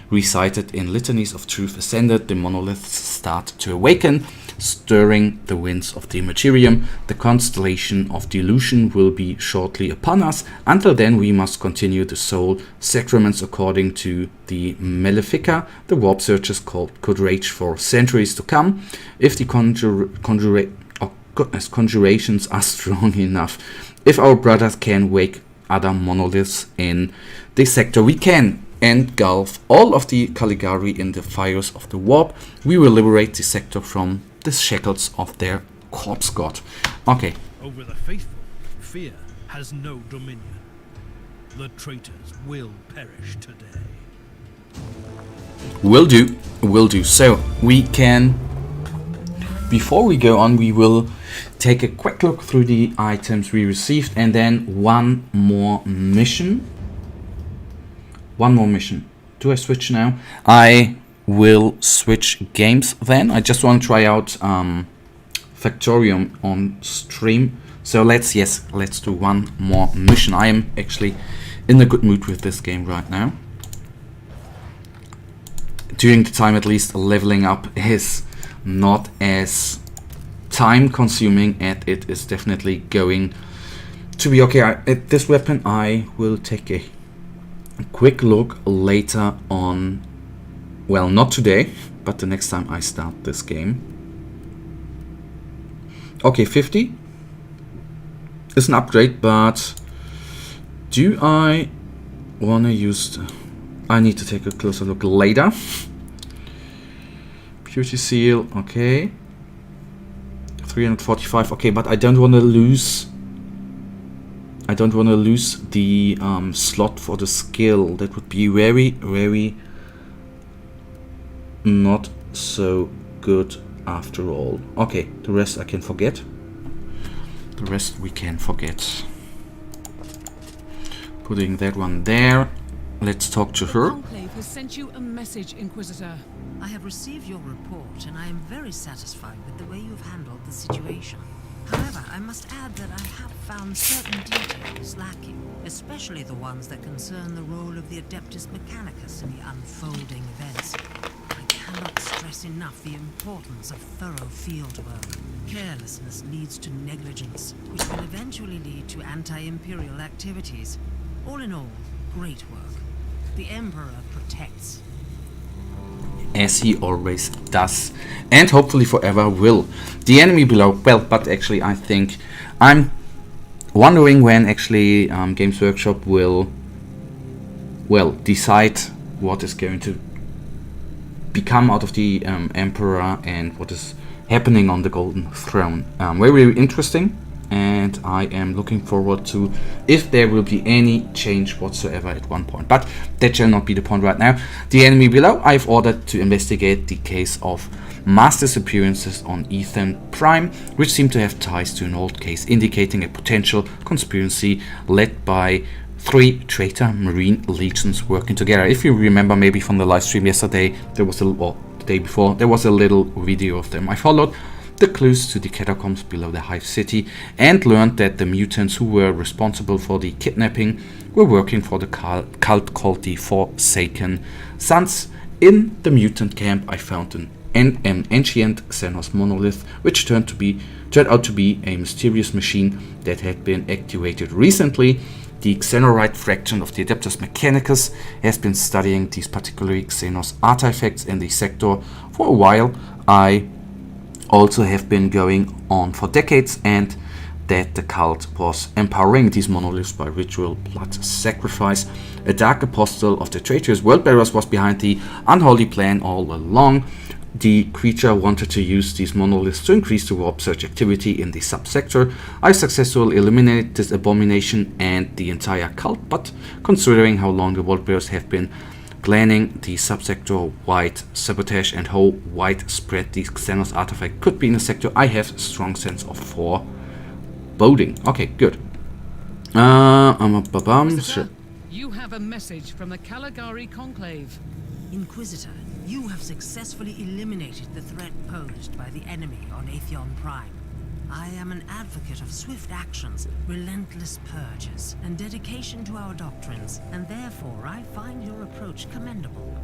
recited in litanies of truth ascended. The monoliths start to awaken, stirring the winds of the Immaterium. The constellation of delusion will be shortly upon us. Until then, we must continue the soul sacraments according to the Malefica. The warp searchers could rage for centuries to come if the conjurations are strong enough. If our brothers can wake other monoliths in the sector, we can engulf all of the Caligari in the fires of the warp. We will liberate the sector from the shackles of their corpse god. Okay. Over the faithful, fear has no dominion. The traitors will perish today. Will do. So we can, before we go on, we will take a quick look through the items we received and then one more mission. Do I switch now? I will switch games then. I just want to try out Factorio on stream. So let's do one more mission. I am actually in a good mood with this game right now. During the time, at least, leveling up is not as time consuming, and it is definitely going to be okay. At this weapon I will take a quick look later on. Well, not today, but the next time I start this game. Okay, 50 is an upgrade, but do I want to use I need to take a closer look later. Beauty seal, okay. 345, okay, but I don't want to lose the slot for the skill. That would be very not so good after all. Okay, the rest I can forget. The rest we can forget. Putting that one there. Let's talk to her. Conclave has sent you a message, Inquisitor. I have received your report, and I am very satisfied with the way you've handled the situation. However, I must add that I have found certain details lacking, especially the ones that concern the role of the Adeptus Mechanicus in the unfolding events. I cannot stress enough the importance of thorough field work. Carelessness leads to negligence, which will eventually lead to anti-imperial activities. All in all, great work. The Emperor protects. As he always does, and hopefully forever will. The enemy below, well, but actually I think I'm wondering when actually Games Workshop will, well, decide what is going to become out of the Emperor and what is happening on the Golden Throne. Very interesting, and I am looking forward to if there will be any change whatsoever at one point, but that shall not be the point right now. The enemy below, I've ordered to investigate the case of mass disappearances on Ethan Prime, which seem to have ties to an old case indicating a potential conspiracy led by 3 traitor Marine legions working together. If you remember, maybe from the live stream yesterday, there was the day before, there was a little video of them. I followed the clues to the catacombs below the Hive City and learned that the mutants who were responsible for the kidnapping were working for the cult called the Forsaken Sons. In the mutant camp, I found an ancient Xenos monolith, which turned out to be a mysterious machine that had been activated recently. The Xenorite fraction of the Adeptus Mechanicus has been studying these particular Xenos artifacts in the sector for a while. I also have been going on for decades, and that the cult was empowering these monoliths by ritual blood sacrifice. A dark apostle of the traitorous Worldbearers was behind the unholy plan all along. The creature wanted to use these monoliths to increase the warp search activity in the subsector. I successfully eliminated this abomination and the entire cult, but considering how long the Worldbearers have been planning the subsector-wide sabotage and how widespread the Xenos artifact could be in the sector, I have a strong sense of foreboding. Okay, good. Sir, you have a message from the Caligari Conclave. Inquisitor, you have successfully eliminated the threat posed by the enemy on Atheon Prime. I am an advocate of swift actions, relentless purges, and dedication to our doctrines, and therefore I find your approach commendable.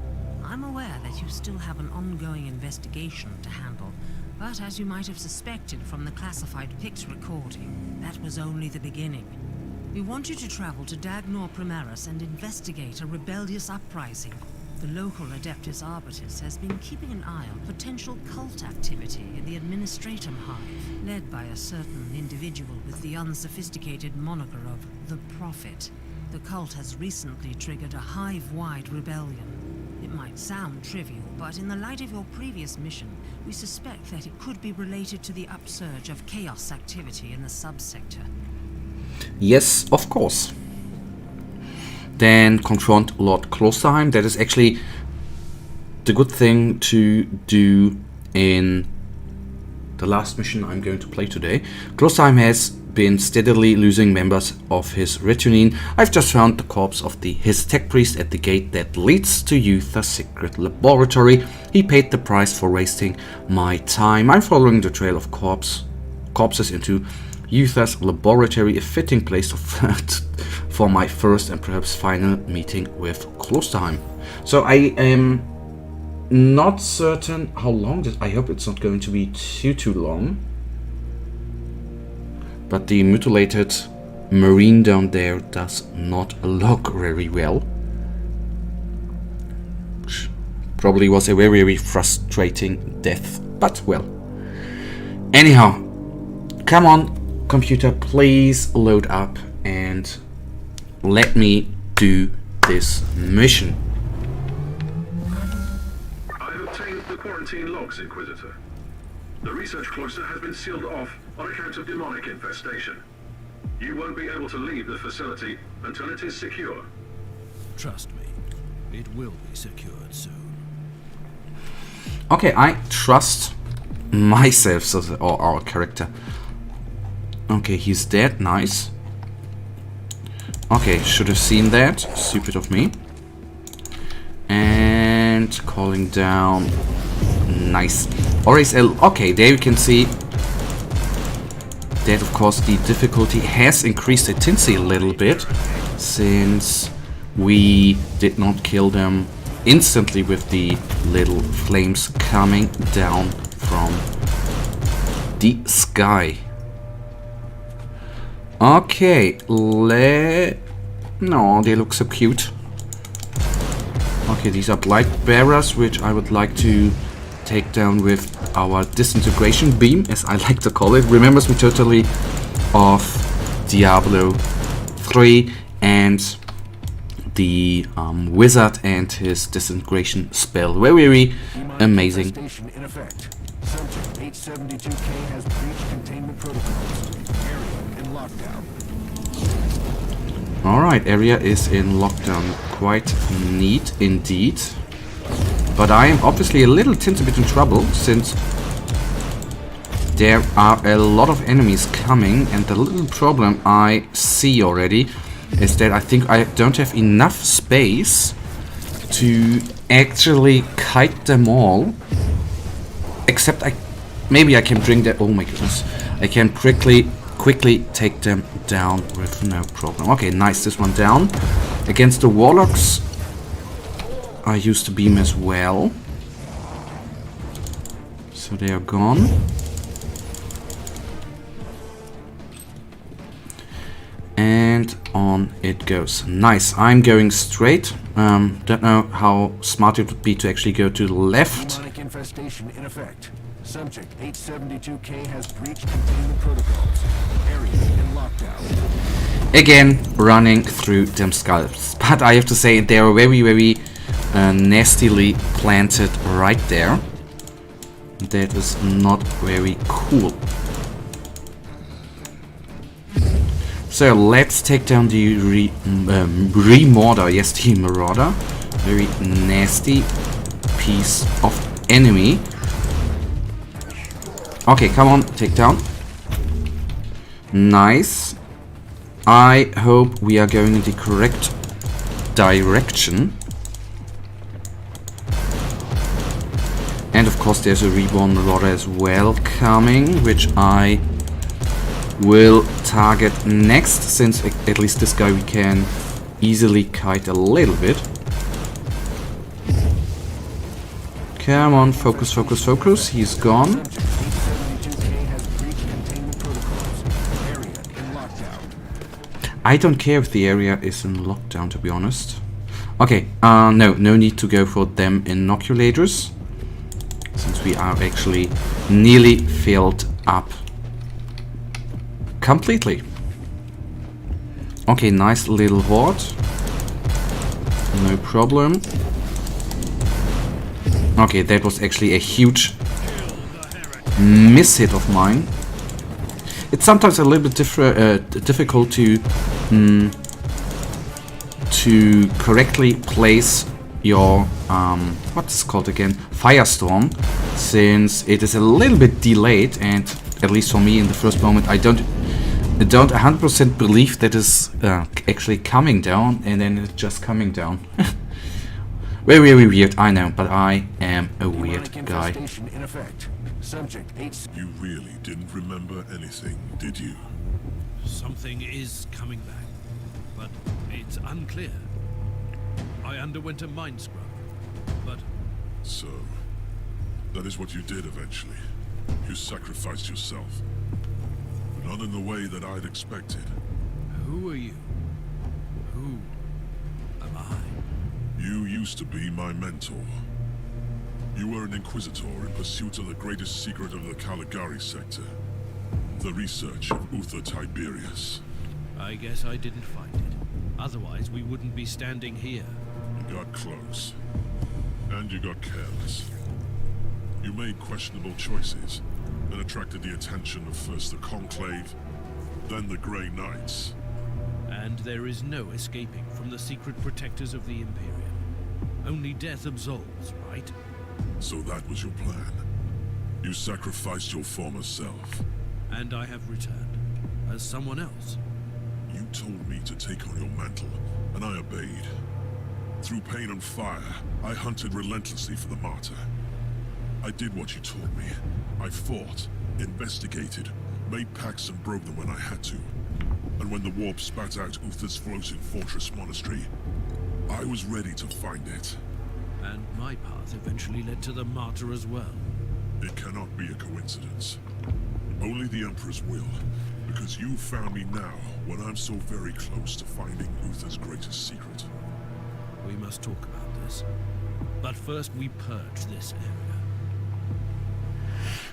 I'm aware that you still have an ongoing investigation to handle, but as you might have suspected from the classified Pix recording, that was only the beginning. We want you to travel to Dagnor Primaris and investigate a rebellious uprising. The local Adeptus Arbitus has been keeping an eye on potential cult activity in the Administratum Hive, led by a certain individual with the unsophisticated moniker of the Prophet. The cult has recently triggered a hive-wide rebellion. It might sound trivial, but in the light of your previous mission, we suspect that it could be related to the upsurge of chaos activity in the subsector. Yes, of course. Then confront Lord Klosterheim. That is actually the good thing to do in the last mission I'm going to play today. Klosterheim has been steadily losing members of his retinue. I've just found the corpse of his tech priest at the gate that leads to Yutha's secret laboratory. He paid the price for wasting my time. I'm following the trail of corpses into Yutha's laboratory, a fitting place for my first and perhaps final meeting with Klosterheim. So I am not certain how long this. I hope it's not going to be too long. But the mutilated marine down there does not look very well. Probably was a very frustrating death, but well. Anyhow, come on. Computer, please load up and let me do this mission. I've obtained the quarantine logs, Inquisitor. The research cloister has been sealed off on account of demonic infestation. You won't be able to leave the facility until it is secure. Trust me, it will be secured soon. Okay, I trust myself, or our character. Okay, he's dead. Nice. Okay, should have seen that. Stupid of me. And calling down. Nice. RSL. Okay, there you can see that, of course, the difficulty has increased intensely a little bit, since we did not kill them instantly with the little flames coming down from the sky. Okay, no, they look so cute. Okay, these are blight bearers, which I would like to take down with our disintegration beam, as I like to call it. Remembers me totally of Diablo 3 and the wizard and his disintegration spell. Very amazing. In effect. Subject 872K has breached containment protocols. Area in lockdown. Alright, area is in lockdown. Quite neat indeed. But I am obviously a little tinted bit in trouble, since there are a lot of enemies coming, and the little problem I see already is that I think I don't have enough space to actually kite them all. Except maybe I can bring that. Oh my goodness! I can quickly take them down with no problem. Okay, nice. This one down. Against the warlocks, I used the beam as well. So they are gone. And on it goes. Nice. I'm going straight. Don't know how smart it would be to actually go to the left. Demonic infestation in effect. Subject 872K has breached containment protocols. Area in lockdown. Again, running through them skulls. But I have to say, they are very nastily planted right there. That is not very cool. So let's take down the Remorder. Yes, the Marauder. Very nasty piece of enemy. Okay, come on, take down. Nice. I hope we are going in the correct direction. And of course there's a Reborn Marauder as well coming, which I will target next, since at least this guy we can easily kite a little bit. Come on, focus, focus, focus. He's gone. I don't care if the area is in lockdown, to be honest. Okay, no need to go for them inoculators, since we are actually nearly filled up completely. Okay, nice little horde. No problem. Okay, that was actually a huge miss-hit of mine. It's sometimes a little bit difficult to correctly place your what's it called again? Firestorm, since it is a little bit delayed, and at least for me in the first moment I don't 100% believe that is actually coming down, and then it's just coming down. Very weird, I know, but I am a weird guy. In effect. Subject 8. You really didn't remember anything, did you? Something is coming back, but it's unclear. I underwent a mind scrub, but... So, that is what you did eventually. You sacrificed yourself. But not in the way that I'd expected. Who are you? Who am I? You used to be my mentor. You were an Inquisitor in pursuit of the greatest secret of the Caligari sector. The research of Uther Tiberius. I guess I didn't find it. Otherwise, we wouldn't be standing here. You got close. And you got careless. You made questionable choices, and attracted the attention of first the Conclave, then the Grey Knights. And there is no escaping from the secret protectors of the Imperium. Only death absolves, right? So that was your plan. You sacrificed your former self. And I have returned, as someone else. You told me to take on your mantle, and I obeyed. Through pain and fire, I hunted relentlessly for the martyr. I did what you told me. I fought, investigated, made pacts and broke them when I had to. And when the warp spat out Uther's floating fortress monastery, I was ready to find it. And my path eventually led to the martyr as well. It cannot be a coincidence. Only the Emperor's will, because you found me now when I'm so very close to finding Uther's greatest secret. We must talk about this. But first we purge this area.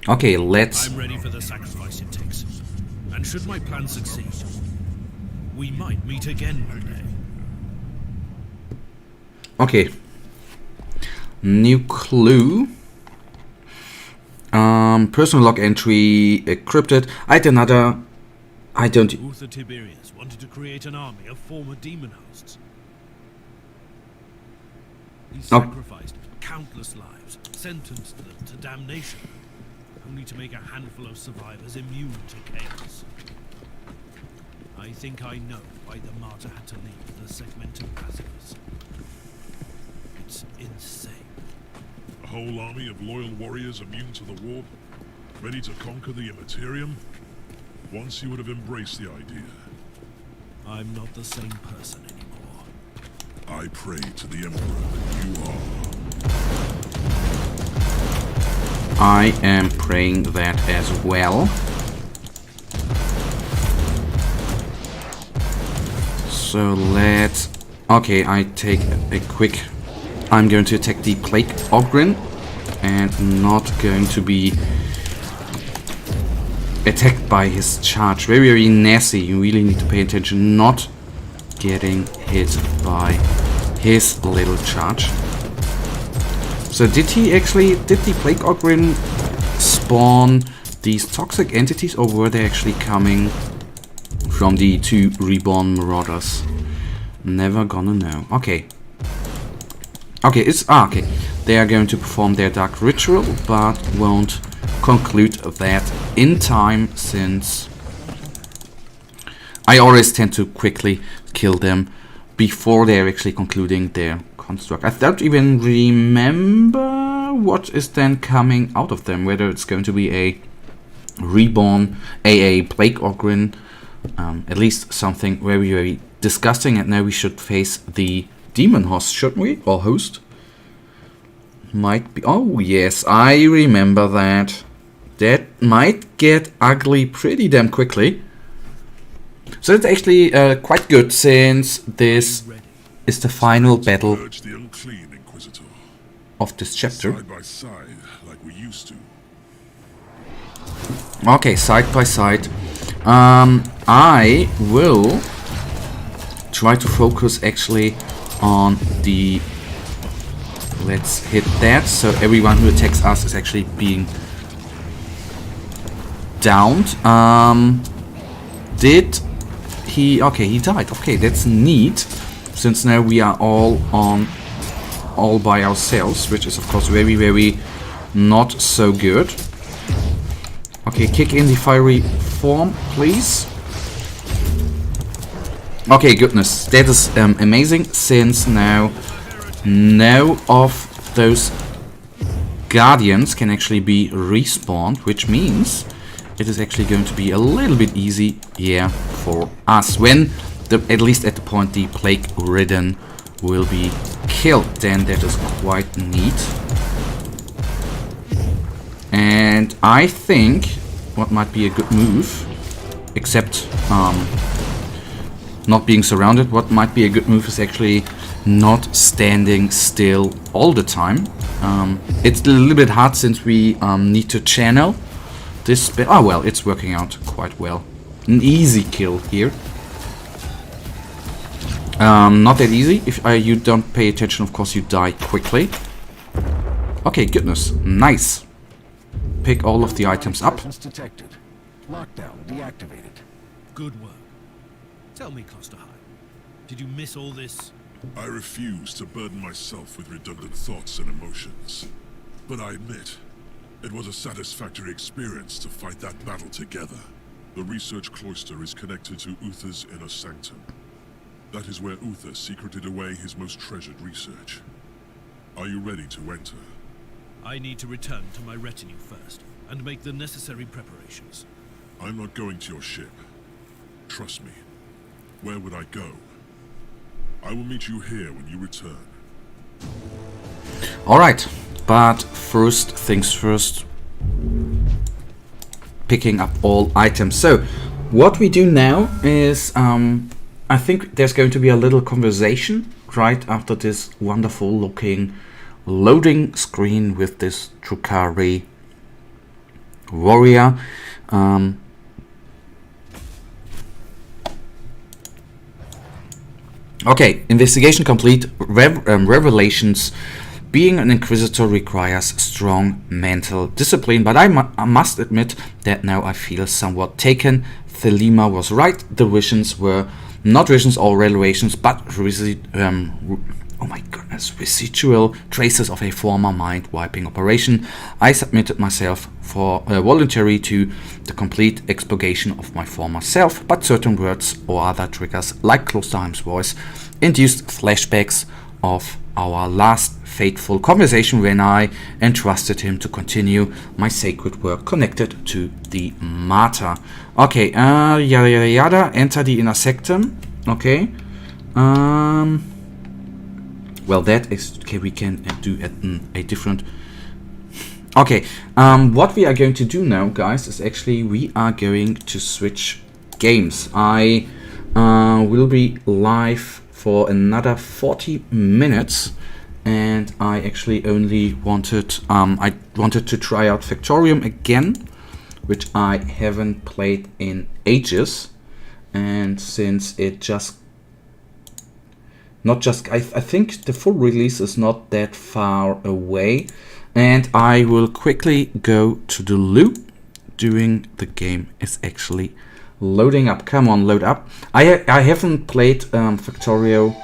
Okay, let's... I'm ready for the sacrifice it takes. And should my plan succeed, we might meet again one day. Okay. New clue. Personal log entry encrypted. I had another... I don't... Uther Tiberius wanted to create an army of former demon hosts. He sacrificed countless lives, sentenced them to damnation, only to make a handful of survivors immune to chaos. I think I know why the martyr had to leave the segmented passivers. It's insane. A whole army of loyal warriors immune to the warp, ready to conquer the Immaterium? Once you would have embraced the idea. I'm not the same person anymore. I pray to the Emperor that you are. I am praying that as well. So let's... Okay, I take a quick... I'm going to attack the Plague Ogren and not going to be attacked by his charge. Very, very nasty. You really need to pay attention not getting hit by his little charge. So did the Plague Ogren spawn these toxic entities, or were they actually coming from the two reborn marauders? Never gonna know. Okay. Okay, okay. They are going to perform their dark ritual, but won't conclude that in time, since I always tend to quickly kill them before they're actually concluding their construct. I don't even remember what is then coming out of them, whether it's going to be a reborn, a Plague Ogren, at least something very, very disgusting. And now we should face the demon host, shouldn't we? Or host? Might be. Oh, yes, I remember that. That might get ugly pretty damn quickly. So it's actually quite good, since this is the final battle of this chapter. Side by side, like we used to. Okay, side by side. I will try to focus actually on the... Let's hit that, so everyone who attacks us is actually being downed. Did he... Okay, he died. Okay, that's neat, since now we are all by ourselves, which is of course very, very not so good. Okay, kick in the fiery form, please. Okay, goodness, that is amazing, since now no of those guardians can actually be respawned, which means it is actually going to be a little bit easy, yeah, for us, when at least at the point the plague ridden will be killed. Then that is quite neat. And I think what might be a good move, except not being surrounded, what might be a good move is actually not standing still all the time. It's a little bit hard, since we need to channel this. Oh well, it's working out quite well. An easy kill here. Not that easy. If you don't pay attention, of course you die quickly. Okay, goodness, nice. Pick all of the items up. Detected. Lockdown deactivated. Good work. Tell me, Klosterheim, did you miss all this? I refuse to burden myself with redundant thoughts and emotions. But I admit, it was a satisfactory experience to fight that battle together. The research cloister is connected to Uther's inner sanctum. That is where Uther secreted away his most treasured research. Are you ready to enter? I need to return to my retinue first, and make the necessary preparations. I'm not going to your ship. Trust me. Where would I go? I will meet you here when you return. Alright, but first things first. Picking up all items. So, what we do now is, I think there's going to be a little conversation right after this wonderful looking loading screen with this Drukhari warrior. Okay, investigation complete. Revelations. Being an Inquisitor requires strong mental discipline, but I must admit that now I feel somewhat taken. Thelema was right. The visions were not visions or revelations, but oh my goodness, residual traces of a former mind-wiping operation. I submitted myself for voluntary to the complete expurgation of my former self, but certain words or other triggers, like Klosterheim's voice, induced flashbacks of our last fateful conversation when I entrusted him to continue my sacred work connected to the martyr. Okay, yada yada yada, enter the inner sectum. Okay. Well, that is okay. We can do at a different. Okay. What we are going to do now, guys, is actually we are going to switch games. I will be live for another 40 minutes, and I actually only wanted I wanted to try out Factorio again, which I haven't played in ages, and since it just I think the full release is not that far away, and I will quickly go to the loop during the game is actually loading up. Come on, load up. I haven't played Factorio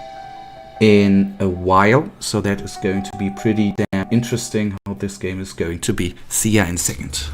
in a while, so that is going to be pretty damn interesting how this game is going to be. See ya in a second.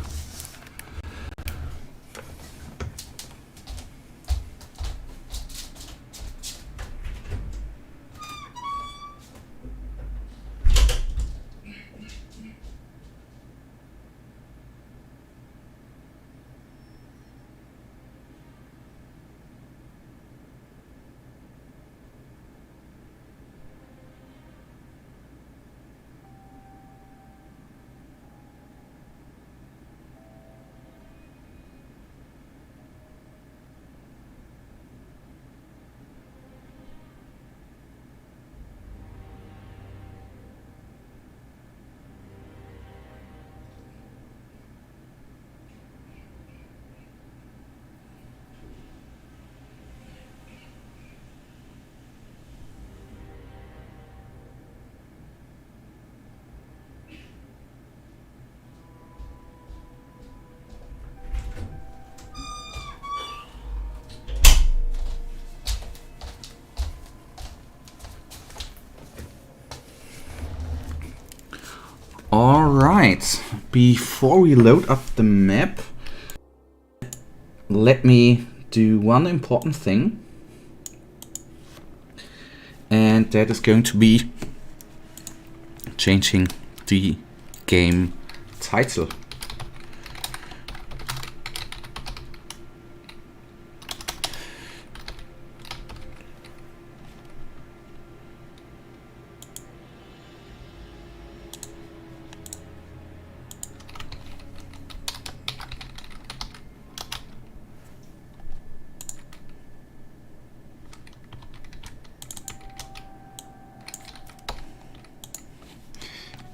Alright, before we load up the map, let me do one important thing, and that is going to be changing the game title.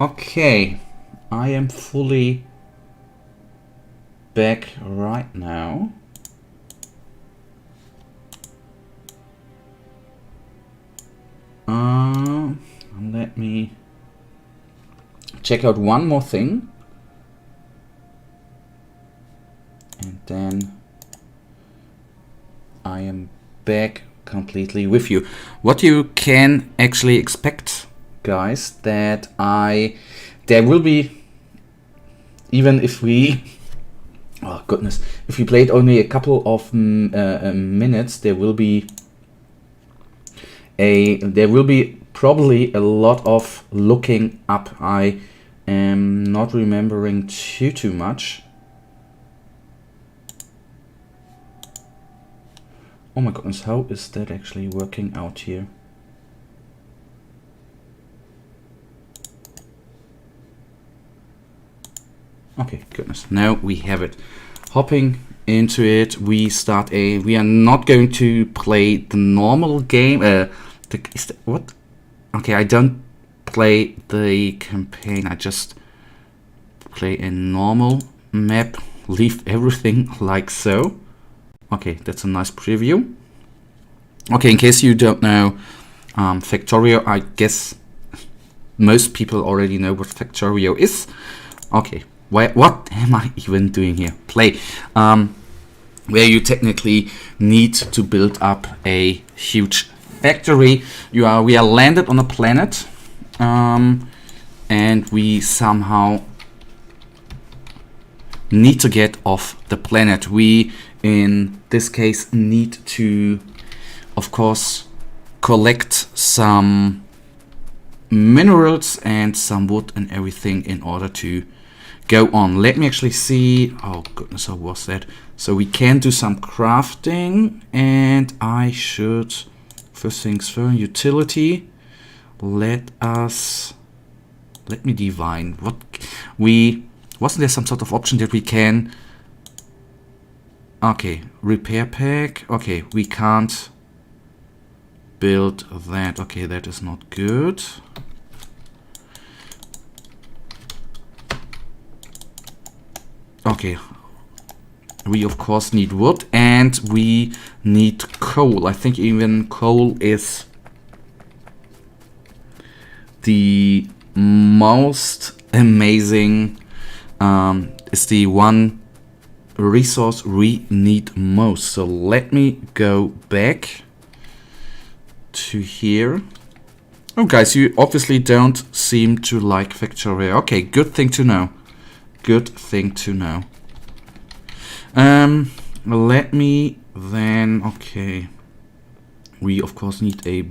Okay, I am fully back right now. Let me check out one more thing, and then I am back completely with you. What you can actually expect, guys, that there will be, even if we oh goodness, if we played only a couple of minutes, there will be probably a lot of looking up. I am not remembering too much. Oh my goodness, how is that actually working out here? Okay, goodness. Now we have it. Hopping into it, we start a... We are not going to play the normal game. What? Okay, I don't play the campaign. I just play a normal map. Leave everything like so. Okay, that's a nice preview. Okay, in case you don't know, Factorio, I guess most people already know what Factorio is. Okay. What am I even doing here? Play. Where you technically need to build up a huge factory. We are landed on a planet, and we somehow need to get off the planet. We, in this case, need to, of course, collect some minerals and some wood and everything in order to go on. Let me actually see. Oh goodness, how was that? So we can do some crafting, and I should, first things first, utility. Let me divine. Wasn't there some sort of option that we can? Okay, repair pack. Okay, we can't build that. Okay, that is not good. Okay, we of course need wood, and we need coal. I think even coal is the most amazing, is the one resource we need most. So let me go back to here. Oh guys, you obviously don't seem to like Factorio. Okay, good thing to know. Good thing to know. Let me then, okay. We of course need a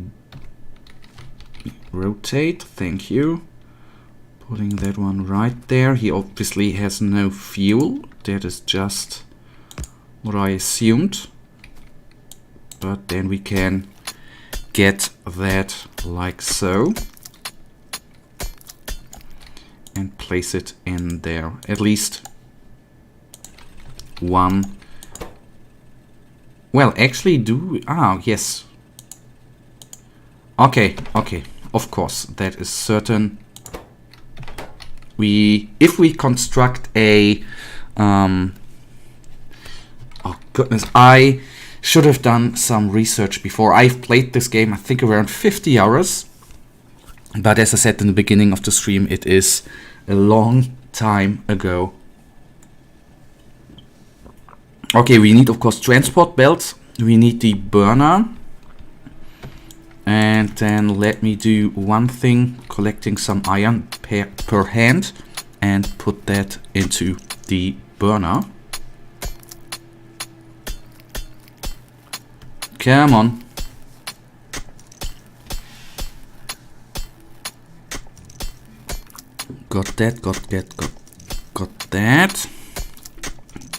rotate, thank you. Putting that one right there. He obviously has no fuel. That is just what I assumed. But then we can get that like so. And place it in there. At least one. Well, actually yes. Okay, of course, that is certain. If we construct a oh goodness, I should have done some research before. I've played this game, I think, around 50 hours. But as I said in the beginning of the stream, it is a long time ago. Okay, we need of course transport belts. We need the burner. And then let me do one thing, collecting some iron per hand and put that into the burner. Come on. Got that.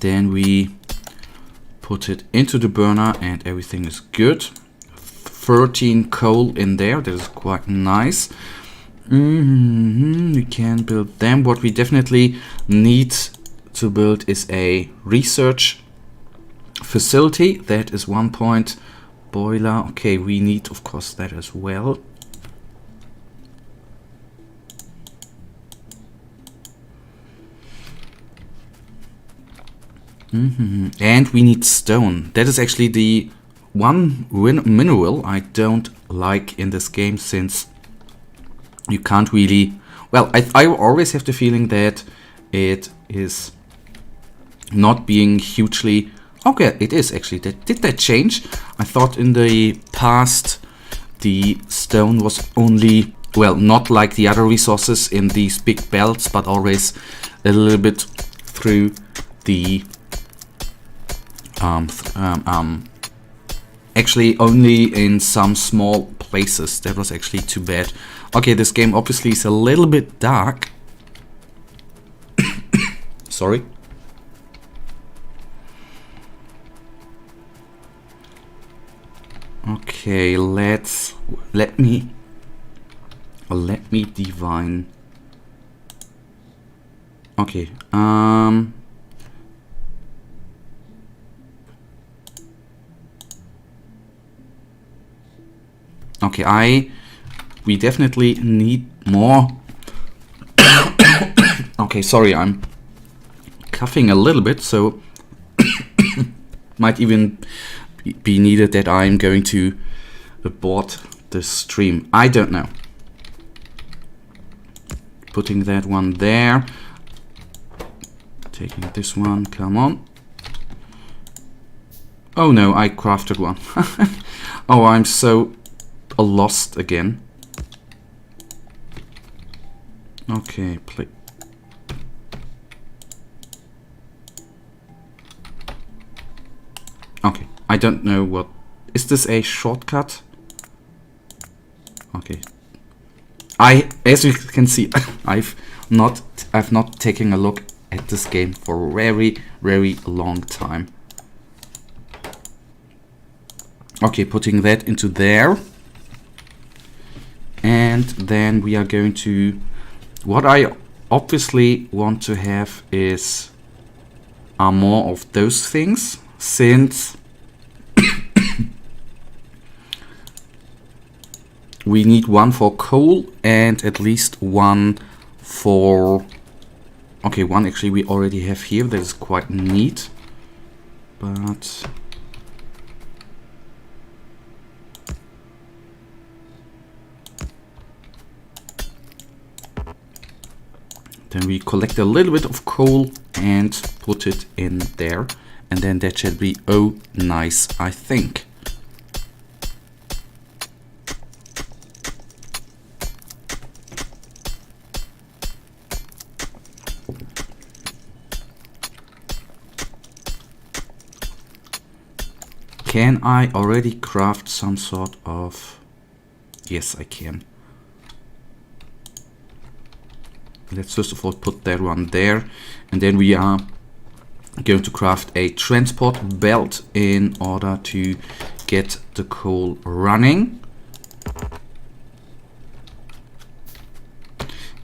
Then we put it into the burner and everything is good. 13 coal in there, that is quite nice. We can build them. What we definitely need to build is a research facility. That is 1 point. Boiler, okay, we need of course that as well. And we need stone. That is actually the one mineral I don't like in this game, since you can't really... Well, I always have the feeling that it is not being hugely... Okay, it is actually. Did that change? I thought in the past the stone was only... Well, not like the other resources in these big belts, but always a little bit through the... actually only in some small places. That was actually too bad. Okay, this game obviously is a little bit dark. Sorry. Okay, let me divine. Okay, okay, we definitely need more. Okay, sorry, I'm coughing a little bit, so might even be needed that I'm going to abort the stream. I don't know. Putting that one there. Taking this one, come on. Oh no, I crafted one. Oh, I'm so lost again. Okay, play. Okay, I don't know what. Is this a shortcut? Okay. As you can see, I've not taken a look at this game for a very, very long time. Okay, putting that into there. And then we are going to, what I obviously want to have is more of those things, since we need one for coal and at least one for... Okay, one actually we already have here. That is quite neat. But... then we collect a little bit of coal and put it in there. And then that should be, oh, nice, I think. Can I already craft some sort of... Yes, I can. Let's first of all put that one there. And then we are going to craft a transport belt in order to get the coal running.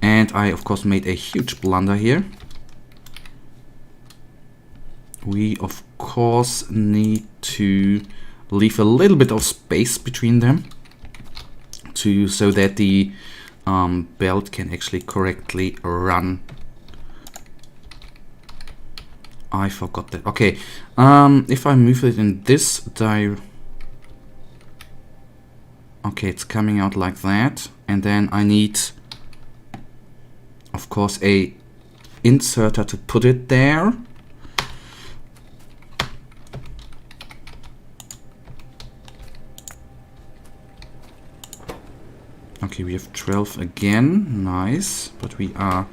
And I, of course, made a huge blunder here. We, of course, need to leave a little bit of space between them so that the belt can actually correctly run. I forgot that. Okay, if I move it in this okay, it's coming out like that, and then I need, of course, a inserter to put it there. Okay, we have 12 again. Nice. But we are...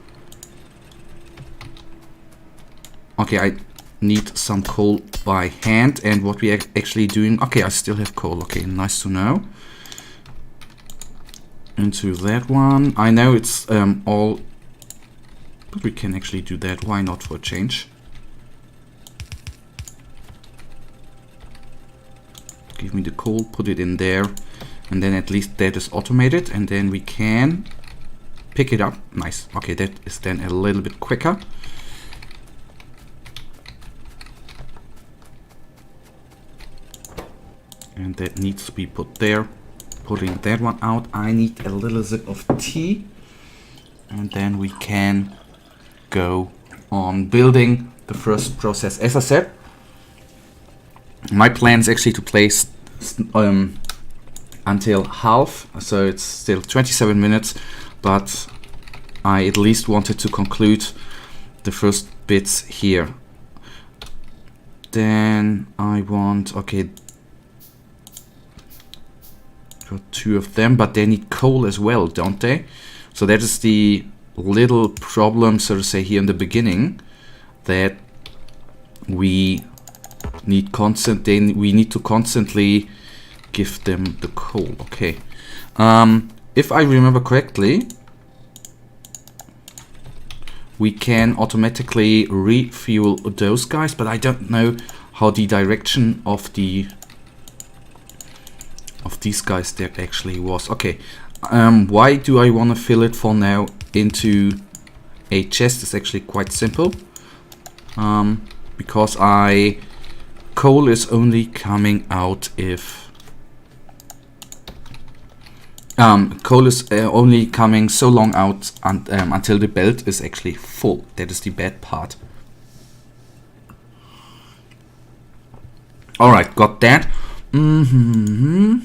Okay, I need some coal by hand. And what we are actually doing... Okay, I still have coal. Okay, nice to know. Into that one. I know it's all... But we can actually do that. Why not for a change? Give me the coal. Put it in there. And then at least that is automated, and then we can pick it up. Nice. Okay, that is then a little bit quicker. And that needs to be put there. Putting that one out. I need a little sip of tea. And then we can go on building the first process. As I said, my plan is actually to place... until half, so it's still 27 minutes, but I at least wanted to conclude the first bits here. Then I want, okay, got 2 of them, but they need coal as well, don't they? So that is the little problem, so to say, here in the beginning, that we need we need to constantly give them the coal. Okay. If I remember correctly, we can automatically refuel those guys, but I don't know how the direction of the of these guys there actually was. Okay, why do I want to fill it for now into a chest? Is actually quite simple. Because coal is only coming out if coal is only coming so long out until the belt is actually full. That is the bad part. Alright, got that. I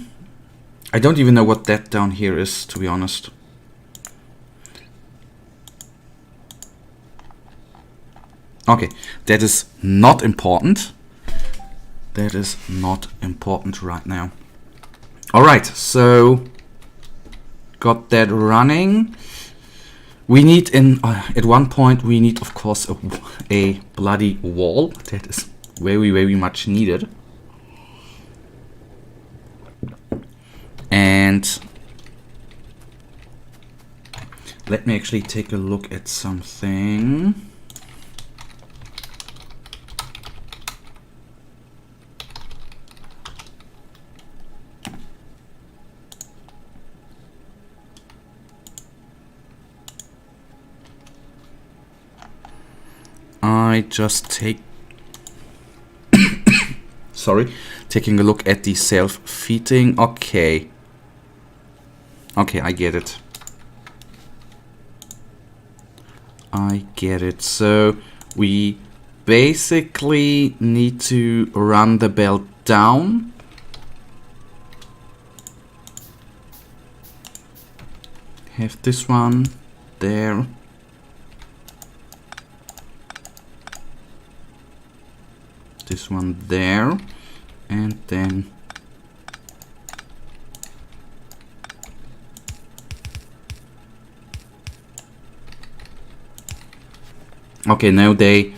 don't even know what that down here is, to be honest. Okay, that is not important. That is not important right now. Alright, so got that running. We need at one point we need of course a bloody wall. That is very, very much needed. And let me actually take a look at something. I just taking a look at the self-feeding. Okay, I get it. So we basically need to run the belt down. Have this one there. This one there, and then okay, now they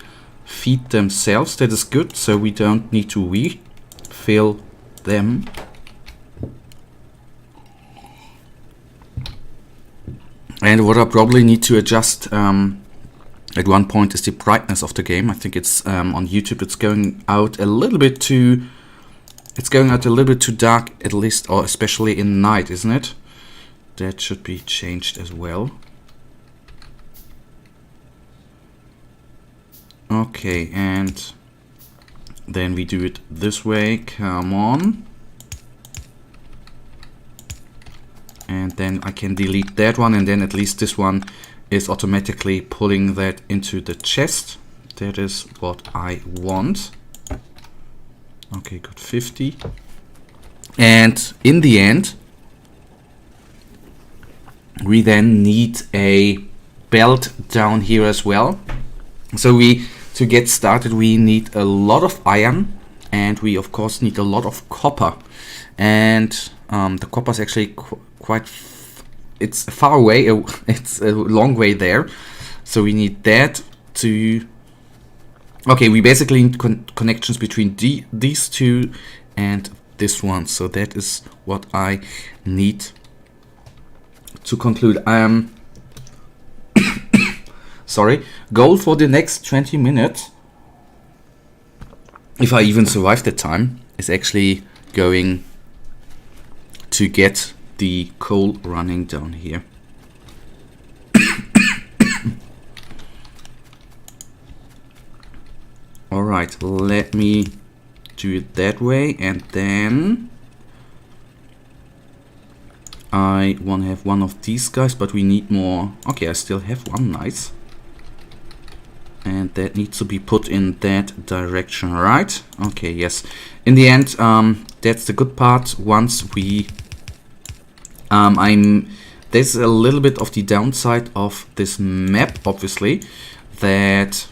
feed themselves. That is good, so we don't need to refill them. And what I probably need to adjust at one point is the brightness of the game. I think it's on YouTube it's going out a little bit too dark, at least, or especially in night, isn't it? That should be changed as well. Okay, and then we do it this way. Come on. And then I can delete that one, and then at least this one is automatically pulling that into the chest. That is what I want. Okay, got 50. And in the end, we then need a belt down here as well. So to get started, we need a lot of iron, and we of course need a lot of copper. And the copper is actually quite it's far away, it's a long way there, so we need that to... Okay, we basically need connections between these two and this one, so that is what I need to conclude. Sorry, goal for the next 20 minutes, if I even survive that time, is actually going to get the coal running down here. Alright, let me do it that way, and then I want to have one of these guys, but we need more. Okay, I still have one, nice. And that needs to be put in that direction, right? Okay, yes. In the end, that's the good part. Once we there's a little bit of the downside of this map, obviously, that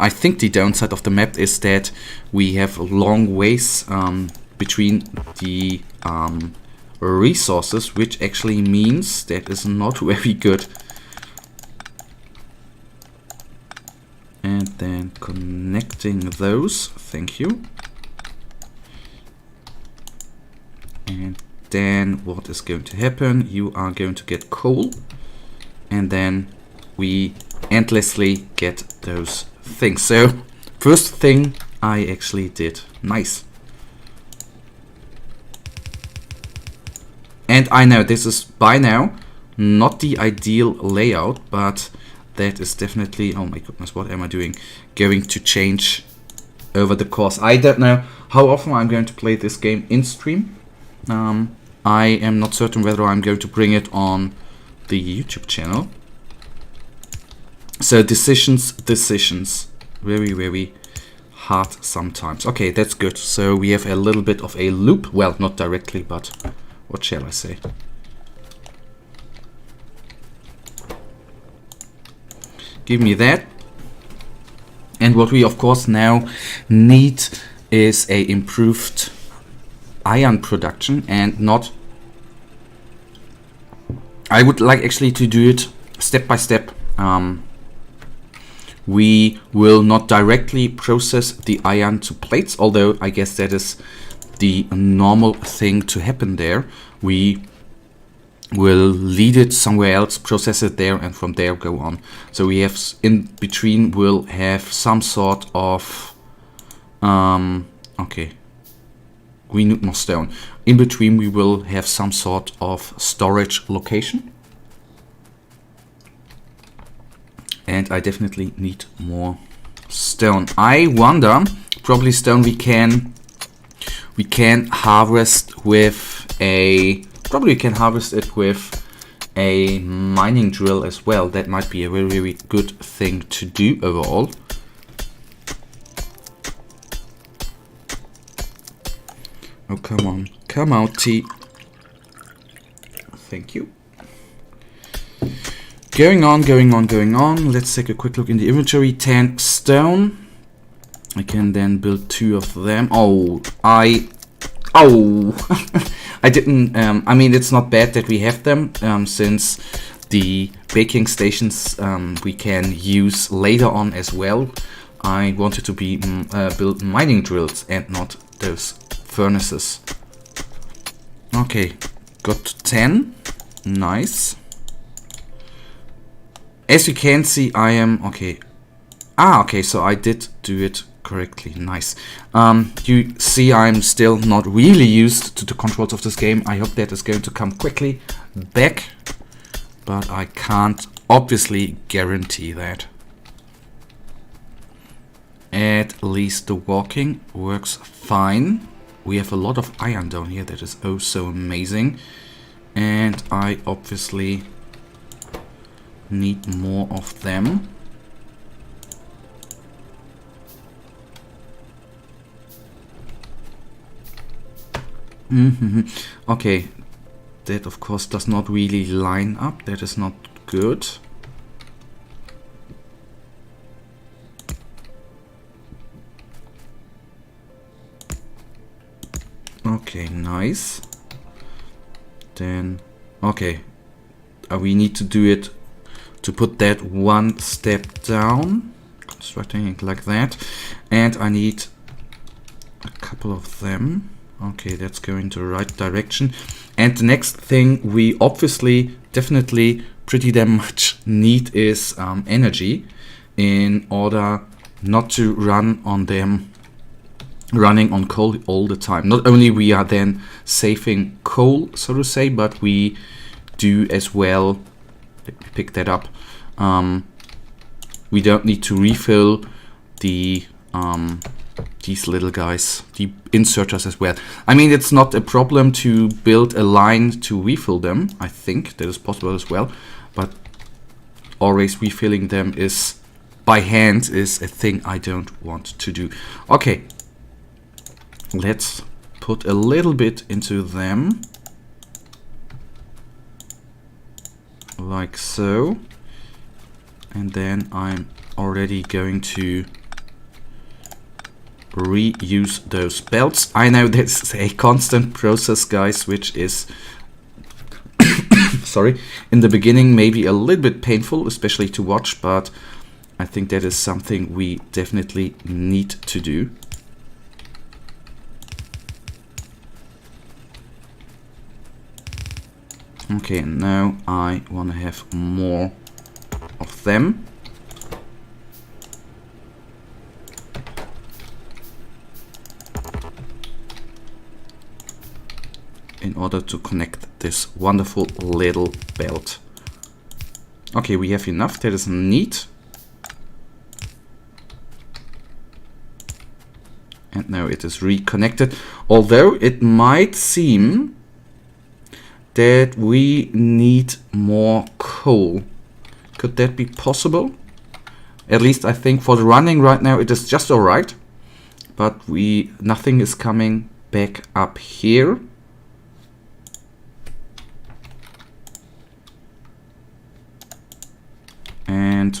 I think the downside of the map is that we have long ways between the resources, which actually means that is not very good. And then connecting those, thank you. And then what is going to happen? You are going to get coal, and then we endlessly get those things. So first thing I actually did. Nice. And I know this is by now not the ideal layout, but that is definitely, oh my goodness, what am I doing? Going to change over the course. I don't know how often I'm going to play this game in stream. I am not certain whether I'm going to bring it on the YouTube channel. So decisions. Very, very hard sometimes. Okay, that's good. So we have a little bit of a loop. Well, not directly, but what shall I say? Give me that. And what we of course now need is a improved iron production, and not, I would like actually to do it step by step. We will not directly process the iron to plates, although I guess that is the normal thing to happen there. We will lead it somewhere else, process it there, and from there go on. So we have in between, we'll have some sort of okay, we need more stone. In between we will have some sort of storage location, and I definitely need more stone. I wonder, probably stone we can harvest with a, probably we can harvest it with a mining drill as well. That might be a very, very good thing to do overall. Oh, come on. Come out, T. Thank you. Going on. Let's take a quick look in the inventory. 10 stone. I can then build 2 of them. Oh, I didn't, I mean, it's not bad that we have them, since the baking stations we can use later on as well. I wanted to be build mining drills and not those furnaces. Okay, got 10. Nice. As you can see, I am okay. Okay, so I did do it correctly. Nice. You see, I'm still not really used to the controls of this game. I hope that is going to come quickly back, but I can't obviously guarantee that. At least the walking works fine. We have a lot of iron down here. That is oh so amazing. And I obviously need more of them. Okay, that of course does not really line up. That is not good. Okay, nice. Then, okay, we need to do it to put that one step down, constructing it like that, and I need a couple of them. Okay, that's going to the right direction. And the next thing we obviously definitely pretty damn much need is energy, in order not to run on them running on coal all the time. Not only we are then saving coal, so to say, but we do as well, let me pick that up, we don't need to refill the these little guys, the inserters as well. I mean, it's not a problem to build a line to refill them. I think that is possible as well, but always refilling them is by hand is a thing I don't want to do. Okay, let's put a little bit into them, like so, and then I'm already going to reuse those belts. I know this is a constant process, guys, which is sorry, in the beginning maybe a little bit painful, especially to watch, but I think that is something we definitely need to do. Okay, now I want to have more of them. in order to connect this wonderful little belt. Okay, we have enough. That is neat. And now it is reconnected. Although it might seem that we need more coal. Could that be possible? At least I think for the running right now it is just alright. But nothing is coming back up here. And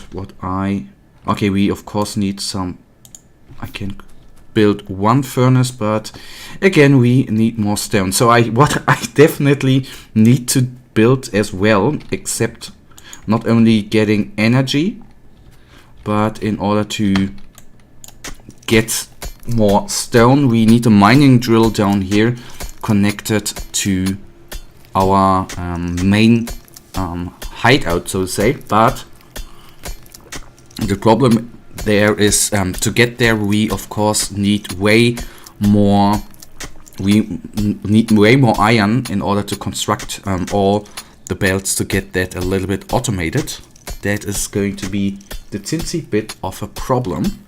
okay, we of course need some, I can build one furnace, but again we need more stone. So what I definitely need to build as well, except not only getting energy, but in order to get more stone, we need a mining drill down here connected to our main hideout, so to say. But the problem there is to get there we of course need way more iron in order to construct all the belts to get that a little bit automated. That is going to be the teensy bit of a problem.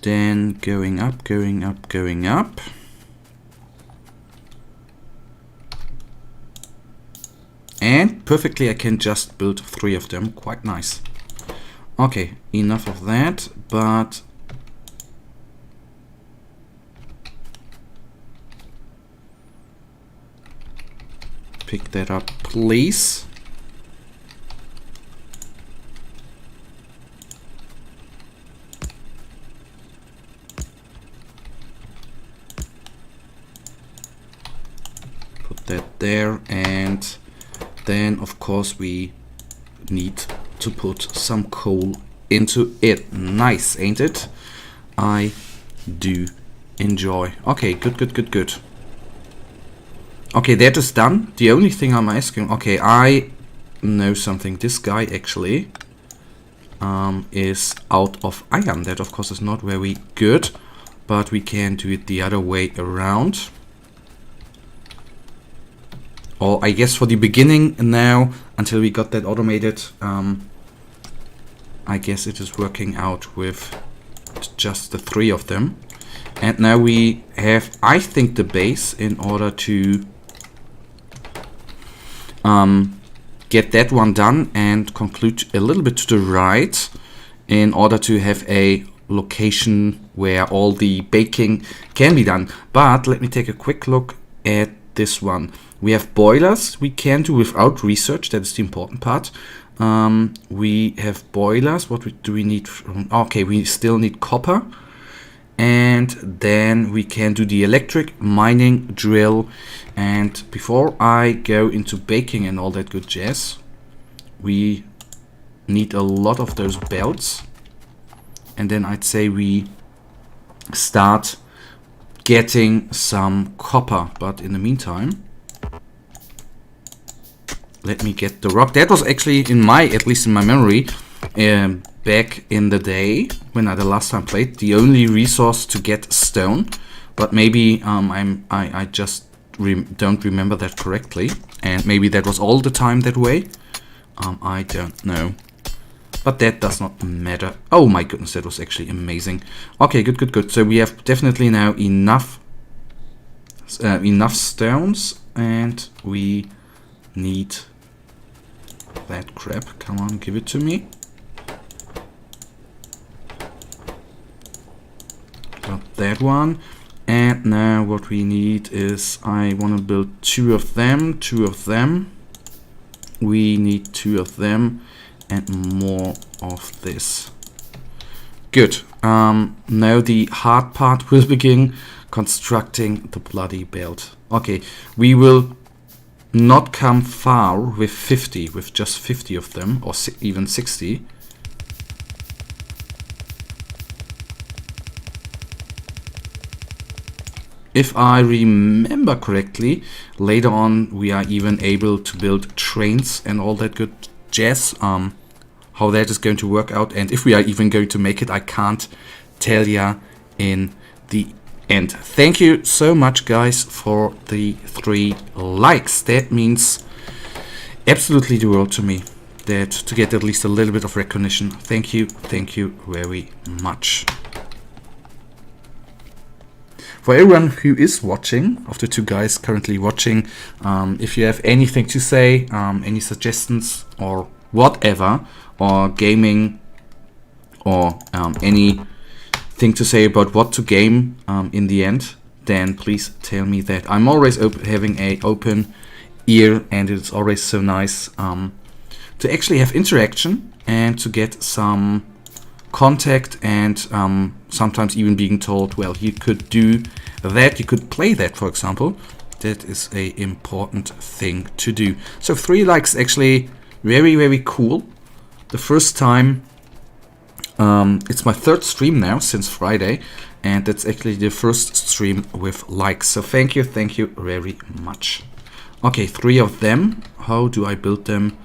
Then going up, going up, going up. And perfectly I can just build 3 of them. Quite nice. Okay, enough of that, but pick that up, please. Put that there, and then of course we need to put some coal into it. Nice, ain't it? I do enjoy. Okay, good, good, good, good. Okay, that is done. The only thing I'm asking, okay, I know something. This guy actually is out of iron. That of course is not very good, but we can do it the other way around. Or I guess for the beginning now, until we got that automated, I guess it is working out with just the 3 of them. And now we have, I think, the base in order to get that one done and conclude a little bit to the right in order to have a location where all the baking can be done. But let me take a quick look at this one. We have boilers we can do without research. That is the important part. We have boilers. What do we need? Okay, we still need copper. And then we can do the electric mining drill. And before I go into baking and all that good jazz, we need a lot of those belts. And then I'd say we start getting some copper. But in the meantime, let me get the rock. That was actually at least in my memory, back in the day when I the last time played, the only resource to get stone. But maybe I just don't remember that correctly, and maybe that was all the time that way. I don't know, but that does not matter. Oh my goodness, that was actually amazing. Okay, good, good, good. So we have definitely now enough stones, and we need that crap. Come on, give it to me. Got that one. And now what we need is, I want to build 2 of them, 2 of them. We need 2 of them and more of this. Good. Now the hard part will begin, constructing the bloody belt. Okay, we will not come far with 50, with just 50 of them, or even 60. If I remember correctly, later on we are even able to build trains and all that good jazz. How that is going to work out, and if we are even going to make it, I can't tell ya in the And thank you so much, guys, for the 3 likes. That means absolutely the world to me. That to get at least a little bit of recognition. Thank you very much. For everyone who is watching, of the 2 guys currently watching, if you have anything to say, any suggestions or whatever, or gaming, or anything to say about what to game in the end, then please tell me that. I'm always having a open ear, and it's always so nice to actually have interaction and to get some contact, and sometimes even being told, well, you could do that, you could play that, for example. That is a important thing to do. So 3 likes, actually very cool. The first time, it's my 3rd stream now since Friday, and that's actually the first stream with likes. So thank you very much. Okay, 3 of them. How do I build them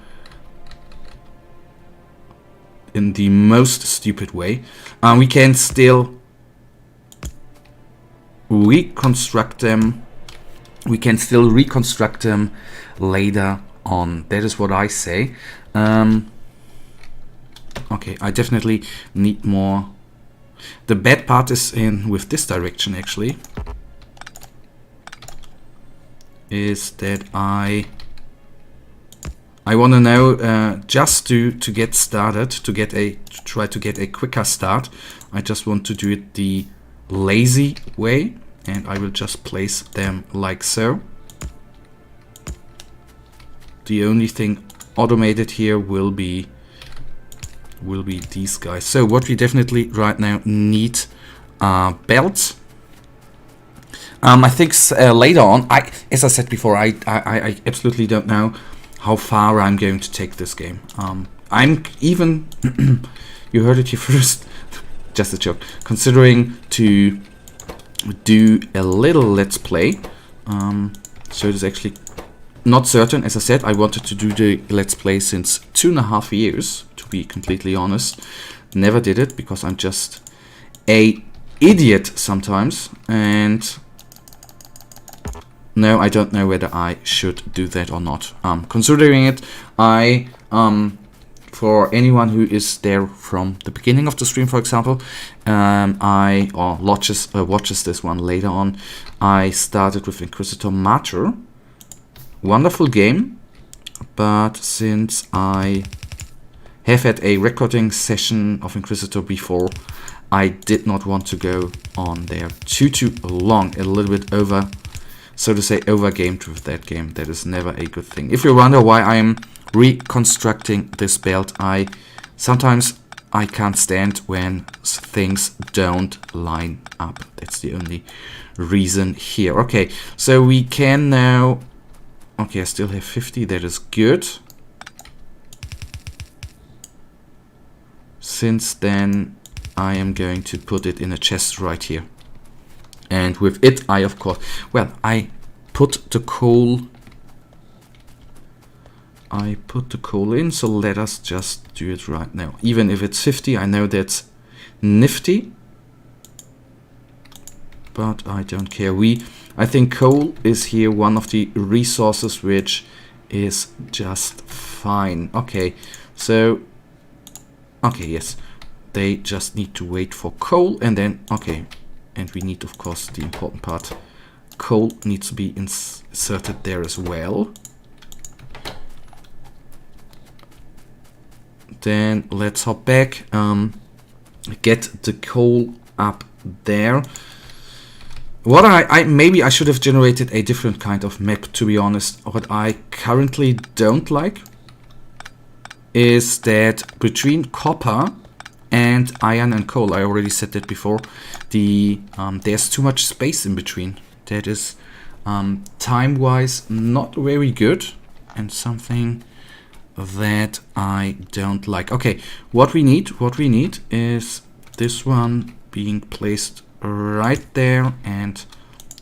in the most stupid way? We can still reconstruct them. We can still reconstruct them later on. That is what I say. Okay, I definitely need more. The bad part is in with this direction, actually, is that I want to know, just to get started, to try to get a quicker start, I just want to do it the lazy way, and I will just place them like so. The only thing automated here will be these guys. So what we definitely right now need are belts. I think later on, as I said before, I absolutely don't know how far I'm going to take this game. I'm even, you heard it here first, just a joke, considering to do a little let's play. So it is actually not certain. As I said, I wanted to do the let's play since 2.5 years, to be completely honest. Never did it because I'm just a idiot sometimes, and no, I don't know whether I should do that or not. Considering it, for anyone who is there from the beginning of the stream, for example, watches this one later on, I started with Inquisitor Martyr. Wonderful game, but since I have had a recording session of Inquisitor before, I did not want to go on there too long, a little bit over, so to say, over-gamed with that game. That is never a good thing. If you wonder why I am reconstructing this belt, sometimes I can't stand when things don't line up. That's the only reason here. Okay, so we can now... Okay, I still have 50, that is good. Since then, I am going to put it in a chest right here. And with it, I of course... Well, I put the coal... in, so let us just do it right now. Even if it's 50, I know that's nifty. But I don't care. I think coal is here one of the resources which is just fine. Okay, so... Okay, yes. They just need to wait for coal, and then... Okay, and we need, of course, the important part. Coal needs to be inserted there as well. Then let's hop back. Get the coal up there. What maybe I should have generated a different kind of map, to be honest. What I currently don't like is that between copper and iron and coal, I already said that before, there's too much space in between. That is time-wise not very good, and something that I don't like. Okay, what we need is this one being placed right there, and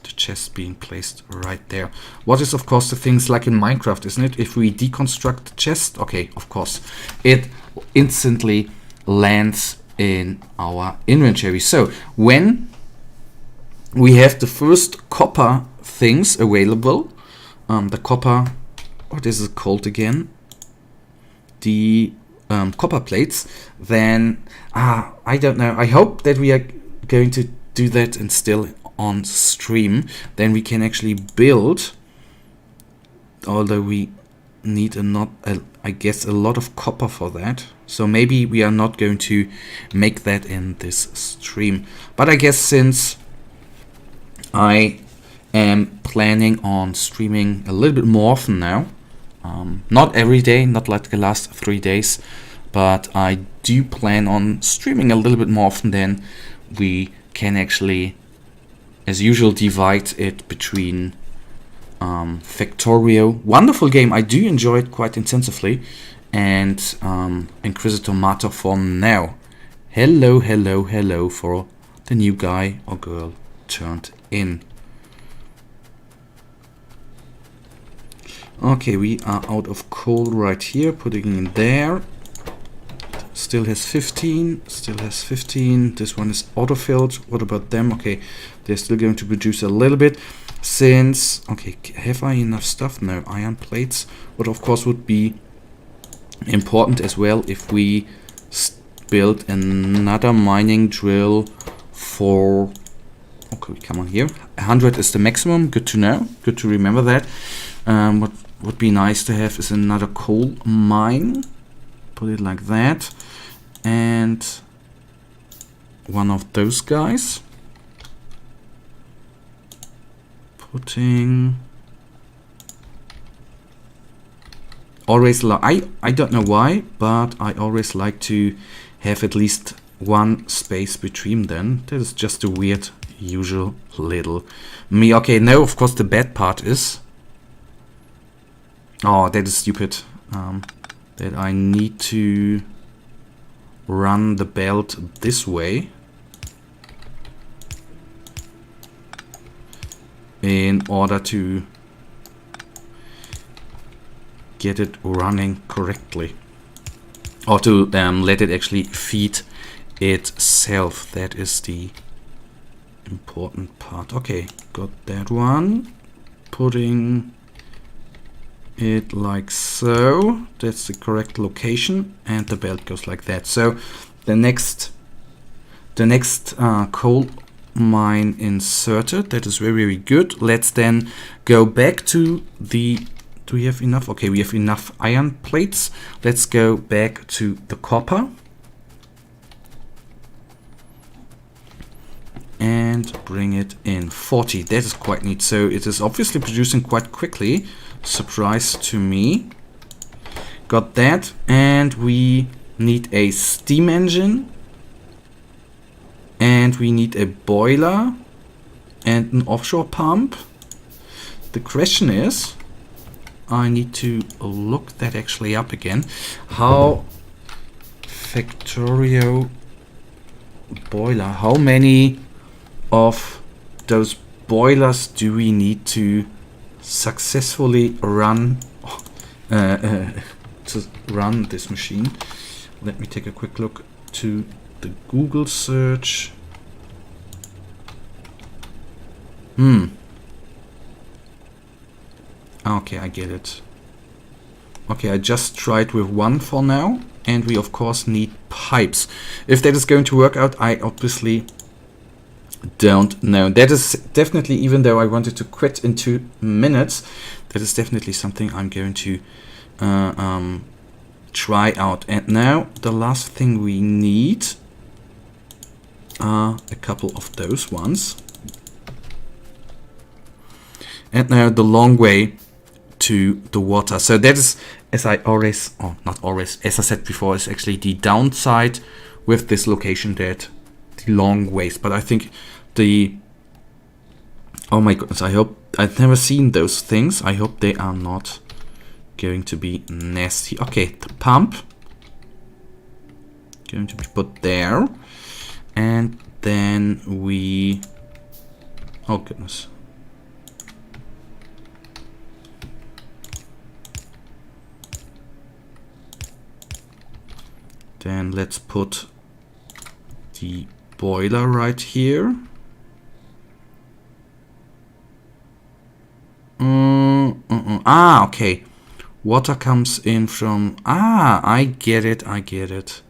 the chest being placed right there. What is, of course, the things like in Minecraft, isn't it? If we deconstruct the chest, okay, of course, it instantly lands in our inventory. So when we have the first copper things available. The copper, what is it called again? The copper plates. Then I don't know. I hope that we are going to do that and still on stream. Then we can actually build, although we need I guess a lot of copper for that. So maybe we are not going to make that in this stream. But I guess since I am planning on streaming a little bit more often now, not every day, not like the last 3 days, but I do plan on streaming a little bit more often. Then we can actually, as usual, divide it between Factorio, wonderful game, I do enjoy it quite intensively, and Inquisitor Martyr for now. Hello, hello, hello for the new guy or girl turned in. Okay, we are out of coal right here, putting in there. Still has 15, still has 15. This one is auto-filled. What about them? Okay, they're still going to produce a little bit. Since, okay, have I enough stuff? No, iron plates. What of course would be important as well if we build another mining drill for, okay, come on here. 100 is the maximum, good to know, good to remember that. What would be nice to have is another coal mine. Put it like that. And one of those guys. Putting always I don't know why, but I always like to have at least one space between them. That is just a weird usual little me. Okay, now of course the bad part is, oh, that is stupid, that I need to run the belt this way in order to get it running correctly, or to let it actually feed itself. That is the important part. Okay, got that one. Putting it like so. That's the correct location, and the belt goes like that. So the next coal mine inserted. That is very, very good. Let's then go back to the, do we have enough? Okay, we have enough iron plates. Let's go back to the copper and bring it in. 40, that is quite neat. So it is obviously producing quite quickly. Surprise to me. Got that, and we need a steam engine, and we need a boiler and an offshore pump. The question is, I need to look that actually up again. How Factorio boiler, how many of those boilers do we need to successfully run to run this machine? Let me take a quick look to the Google search. Okay, I get it. Okay, I just tried with one for now, and we of course need pipes. If that is going to work out, I obviously don't know. That is definitely, even though I wanted to quit in 2 minutes, that is definitely something I'm going to try out. And now the last thing we need are a couple of those ones. And now the long way to the water. So that is, as I always, oh, not always, as I said before, is actually the downside with this location, that the long ways. But I think the, oh my goodness, I hope, I've never seen those things. I hope they are not going to be nasty. Okay, the pump going to be put there, and then we, oh goodness, then let's put the boiler right here. Okay. Water comes in from... I get it.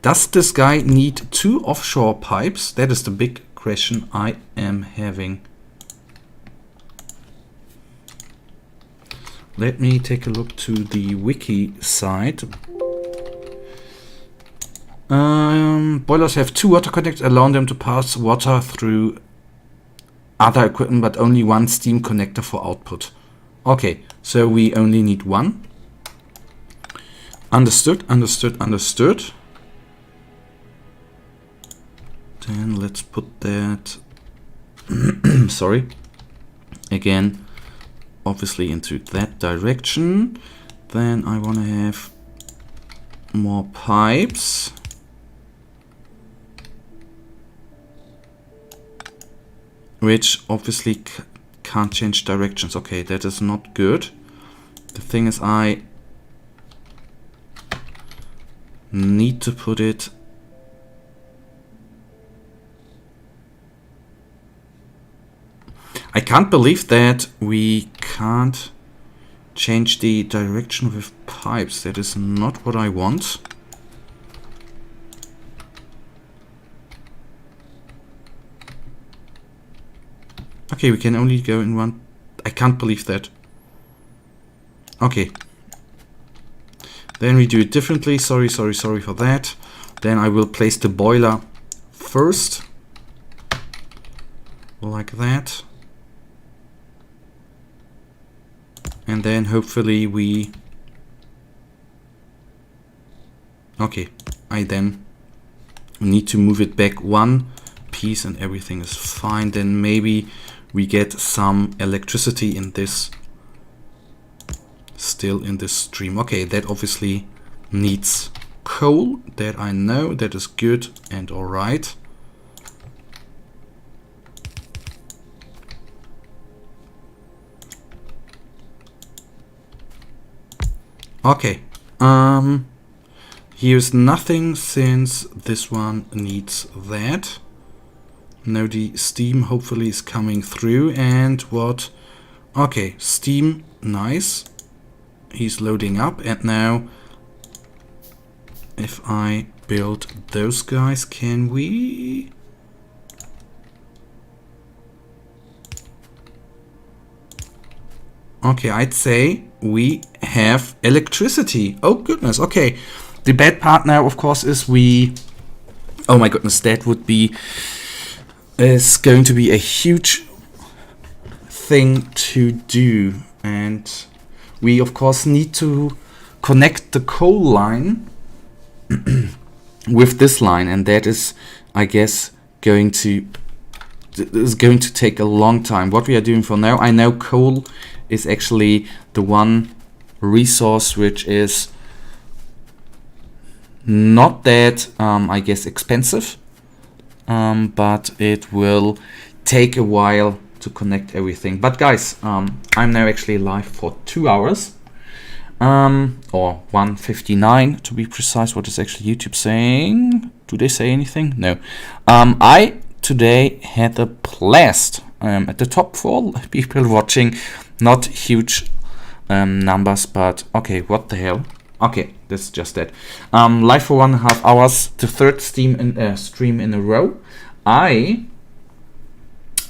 Does this guy need 2 offshore pipes? That is the big question I am having. Let me take a look to the wiki site. Boilers have 2 water connectors, allowing them to pass water through other equipment, but only 1 steam connector for output. Okay, so we only need 1. Understood. Then let's put that sorry, again, obviously into that direction. Then I want to have more pipes. Which obviously can't change directions. Okay, that is not good. The thing is, I need to put it... I can't believe that we can't change the direction with pipes. That is not what I want. Okay, we can only go in one. I can't believe that. Okay. Then we do it differently. Sorry for that. Then I will place the boiler first. Like that. And then hopefully we... Okay. I then need to move it back 1 piece and everything is fine. Then maybe we get some electricity in this, still in this stream. Okay, that obviously needs coal, that I know, that is good and alright. Okay, here's nothing since this one needs that. Now the steam hopefully is coming through. And what? Okay, steam, nice. He's loading up. And now if I build those guys, can we? Okay, I'd say we have electricity. Oh goodness, okay. The bad part now, of course, is we... Oh my goodness, that would be... is going to be a huge thing to do, and we of course need to connect the coal line with this line, and that is, I guess, going to take a long time. What we are doing for now, I know coal is actually the one resource which is not that I guess expensive. But it will take a while to connect everything. But guys, I'm now actually live for 2 hours, or 1:59 to be precise. What is actually YouTube saying? Do they say anything? No. I today had a blast. At the top for all people watching, not huge numbers, but okay, what the hell? Okay, that's just that. Live for 1.5 hours, the 3rd stream in a row. I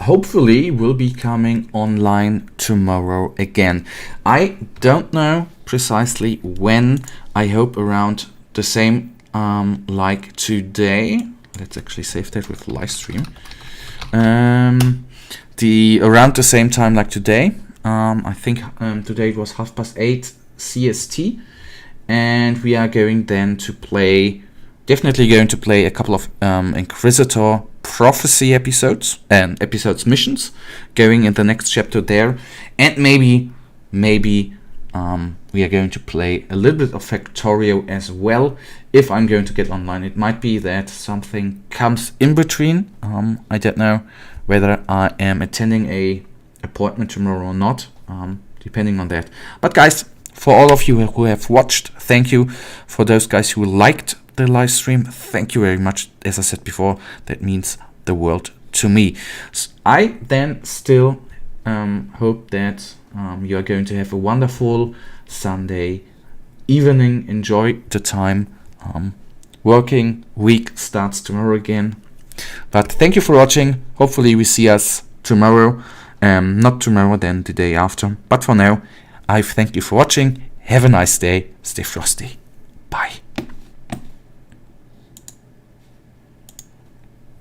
hopefully will be coming online tomorrow again. I don't know precisely when. I hope around the same like today. Let's actually save that with live stream. Around the same time like today. I think today it was 8:30 CST. And we are going then to play, definitely going to play a couple of Inquisitor Prophecy episodes and missions, going in the next chapter there. And maybe we are going to play a little bit of Factorio as well, if I'm going to get online. It might be that something comes in between. I don't know whether I am attending a appointment tomorrow or not, depending on that. But guys, for all of you who have watched, thank you. For those guys who liked the live stream, thank you very much. As I said before, that means the world to me. I then still Hope that you are going to have a wonderful Sunday evening. Enjoy the time. Working week starts tomorrow again. But thank you for watching. Hopefully we see us tomorrow. Not tomorrow, then the day after. But for now, I thank you for watching. Have a nice day. Stay frosty.